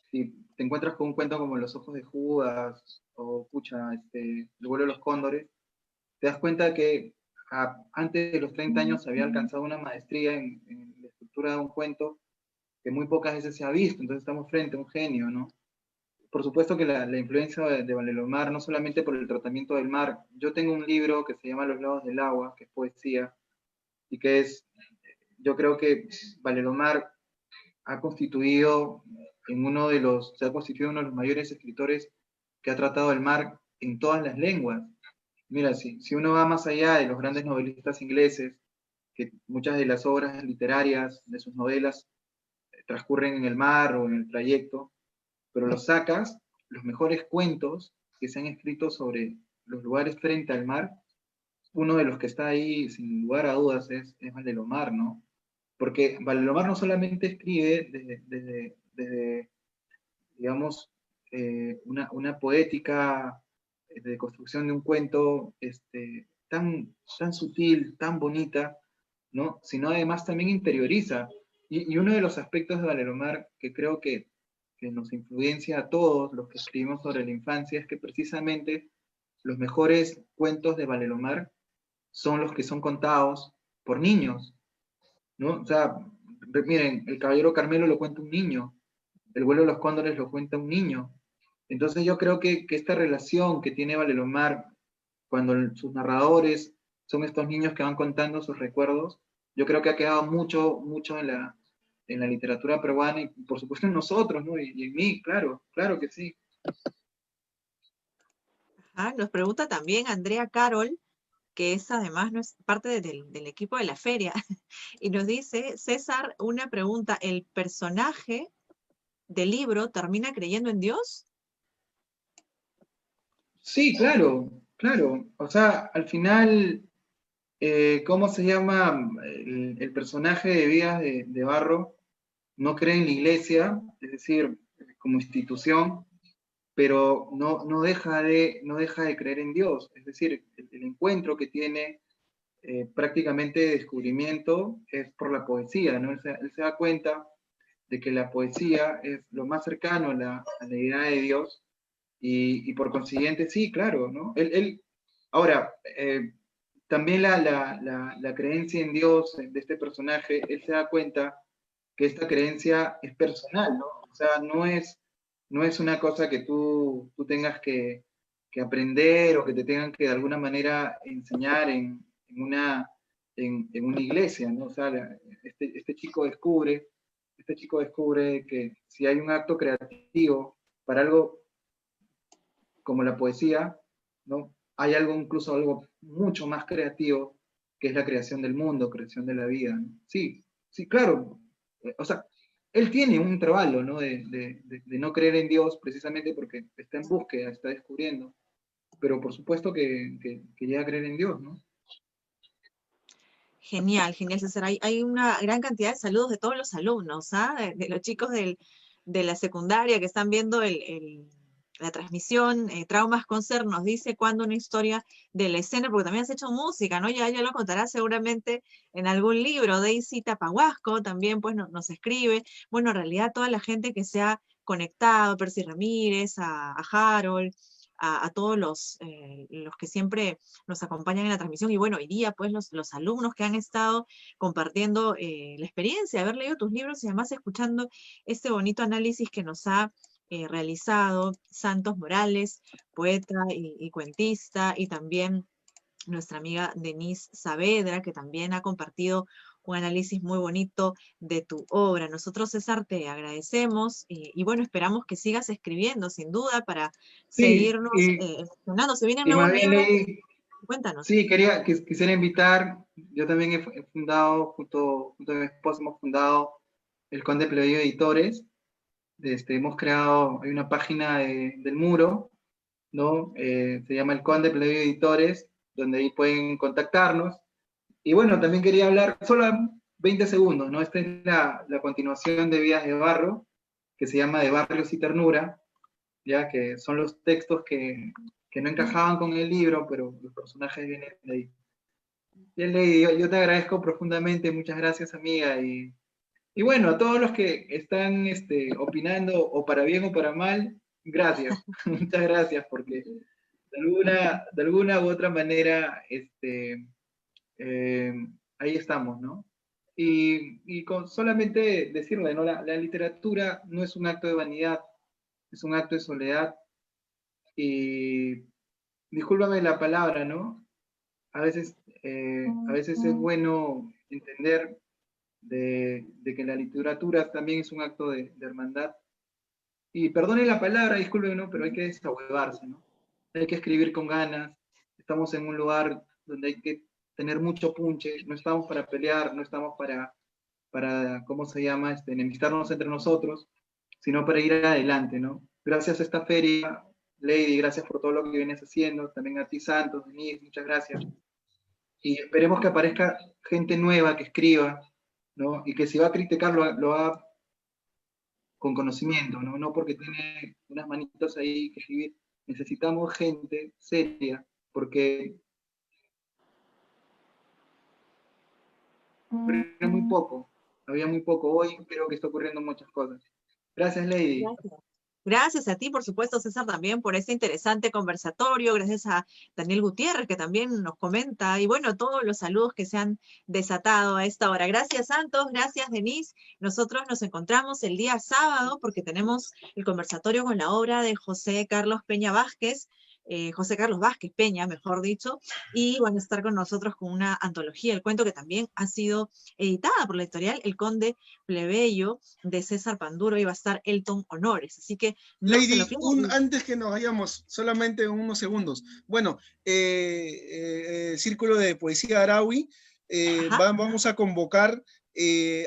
si te encuentras con un cuento como Los ojos de Judas, o pucha, El vuelo de los cóndores, te das cuenta que antes de los 30 años había alcanzado una maestría en la estructura de un cuento que muy pocas veces se ha visto, entonces estamos frente a un genio, ¿no? Por supuesto que la influencia de Valdelomar, no solamente por el tratamiento del mar, yo tengo un libro que se llama Los lados del agua, que es poesía, y yo creo que Valdelomar se ha constituido uno de los mayores escritores que ha tratado el mar en todas las lenguas. Mira, si uno va más allá de los grandes novelistas ingleses, que muchas de las obras literarias de sus novelas transcurren en el mar o en el trayecto, pero los sacas, los mejores cuentos que se han escrito sobre los lugares frente al mar, uno de los que está ahí sin lugar a dudas es Valdelomar, ¿no? Porque Valdelomar no solamente escribe desde digamos, una poética de construcción de un cuento tan sutil, tan bonita, ¿no? Sino además también interioriza. Y uno de los aspectos de Valdelomar que creo que nos influencia a todos los que escribimos sobre la infancia es que precisamente los mejores cuentos de Valdelomar son los que son contados por niños, ¿no? O sea, miren, El Caballero Carmelo lo cuenta un niño, El vuelo de los cóndores lo cuenta un niño. Entonces yo creo que esta relación que tiene Valdelomar cuando sus narradores son estos niños que van contando sus recuerdos, yo creo que ha quedado mucho en la literatura peruana y por supuesto en nosotros, ¿no? Y en mí, claro que sí. Ajá, nos pregunta también Andrea Carol, que es además no es parte del equipo de la feria, y nos dice, César, una pregunta, ¿el personaje del libro termina creyendo en Dios? Sí, claro. O sea, al final, ¿cómo se llama? El personaje de Vidas de Barro no cree en la iglesia, es decir, como institución, pero no deja de creer en Dios. Es decir, el encuentro que tiene prácticamente de descubrimiento es por la poesía, ¿no? Él se da cuenta de que la poesía es lo más cercano a la idea de Dios y por consiguiente, sí, claro, ¿no? Ahora, también la creencia en Dios de este personaje, él se da cuenta que esta creencia es personal, ¿no? O sea, no es una cosa que tú tengas que aprender o que te tengan que de alguna manera enseñar en una iglesia, ¿no? O sea, este chico descubre que si hay un acto creativo para algo como la poesía, ¿no? Hay algo, incluso algo mucho más creativo, que es la creación del mundo, creación de la vida, ¿no? Sí, sí, claro. O sea, él tiene un trabajo, ¿no? De no creer en Dios precisamente porque está en búsqueda, está descubriendo. Pero por supuesto que llega a creer en Dios, ¿no? Genial, genial, César. Hay una gran cantidad de saludos de todos los alumnos, ¿ah? De los chicos de la secundaria que están viendo la transmisión. Traumas Concert nos dice cuándo una historia de la escena, porque también has hecho música, ¿no? Ya lo contarás seguramente en algún libro. Daisy Tapahuasco también pues nos escribe. Bueno, en realidad toda la gente que se ha conectado, Percy Ramírez, a Harold, a todos los que siempre nos acompañan en la transmisión, y bueno, hoy día pues los alumnos que han estado compartiendo la experiencia de haber leído tus libros y además escuchando este bonito análisis que nos ha realizado Santos Morales, poeta y cuentista, y también nuestra amiga Denise Saavedra, que también ha compartido un análisis muy bonito de tu obra. Nosotros, César, te agradecemos y bueno, esperamos que sigas escribiendo, sin duda, para Sí, seguirnos emocionando. Se vienen y nuevos más bien libros, leí, cuéntanos. sí, quisiera invitar, yo también he fundado, junto a mi esposo, hemos fundado el Conde Plebeyo Editores. Hemos creado, hay una página del muro, ¿no? Se llama el Conde Plebeyo Editores, donde ahí pueden contactarnos. Y bueno, también quería hablar, solo 20 segundos, ¿no? Esta es la continuación de Vidas de Barro, que se llama De Barrios y Ternura, ya que son los textos que no encajaban con el libro, pero los personajes vienen de ahí. Bien, Lady, yo te agradezco profundamente, muchas gracias, amiga, y bueno, a todos los que están opinando, o para bien o para mal, gracias, muchas gracias, porque de alguna u otra manera, ahí estamos, ¿no? Y con solamente decirle, ¿no? La literatura no es un acto de vanidad, es un acto de soledad, y discúlpame la palabra, ¿no? A veces es bueno entender de que la literatura también es un acto de hermandad. Y perdone la palabra, disculpen, ¿no? Pero hay que desahuevarse, ¿no? Hay que escribir con ganas. Estamos en un lugar donde hay que tener mucho punche. No estamos para pelear, no estamos para ¿cómo se llama? Enemistarnos entre nosotros, sino para ir adelante, ¿no? Gracias a esta feria, Lady, gracias por todo lo que vienes haciendo. También a ti, Santos, Denise, muchas gracias. Y esperemos que aparezca gente nueva que escriba, ¿no? Y que si va a criticar, lo haga con conocimiento, ¿no? No porque tiene unas manitos ahí que escribir. Necesitamos gente seria, porque había muy poco. Hoy creo que está ocurriendo muchas cosas. Gracias, Lady. Gracias. Gracias a ti, por supuesto, César, también por este interesante conversatorio. Gracias a Daniel Gutiérrez, que también nos comenta. Y bueno, todos los saludos que se han desatado a esta hora. Gracias, Santos. Gracias, Denise. Nosotros nos encontramos el día sábado porque tenemos el conversatorio con la obra de José Carlos Peña Vázquez, José Carlos Vázquez Peña, mejor dicho, y van a estar con nosotros con una antología, el cuento que también ha sido editada por la editorial El Conde Plebeyo, de César Panduro, y va a estar Elton Honores, así que no Lady, se lo pierdan. antes que nos vayamos, solamente unos segundos. Bueno, Círculo de Poesía Araui, vamos a convocar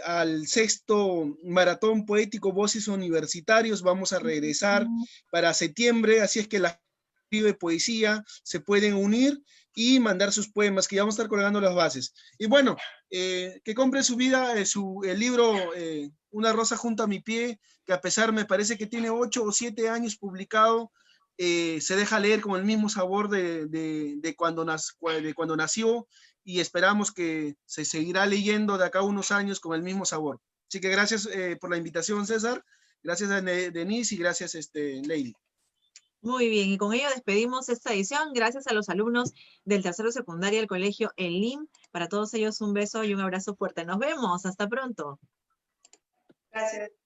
al 6º Maratón Poético Voces Universitarios. Vamos a regresar para septiembre, así es que la de poesía se pueden unir y mandar sus poemas, que ya vamos a estar colgando las bases. Y bueno, que compre su vida, el libro Una rosa junto a mi pie, que a pesar me parece que tiene 8 o 7 años publicado, se deja leer con el mismo sabor de cuando nació, y esperamos que se seguirá leyendo de acá a unos años con el mismo sabor. Así que gracias por la invitación, César, gracias a Denise y gracias, Lady. Muy bien, y con ello despedimos esta edición. Gracias a los alumnos del tercero secundaria del colegio Elim. Para todos ellos un beso y un abrazo fuerte. Nos vemos, hasta pronto. Gracias.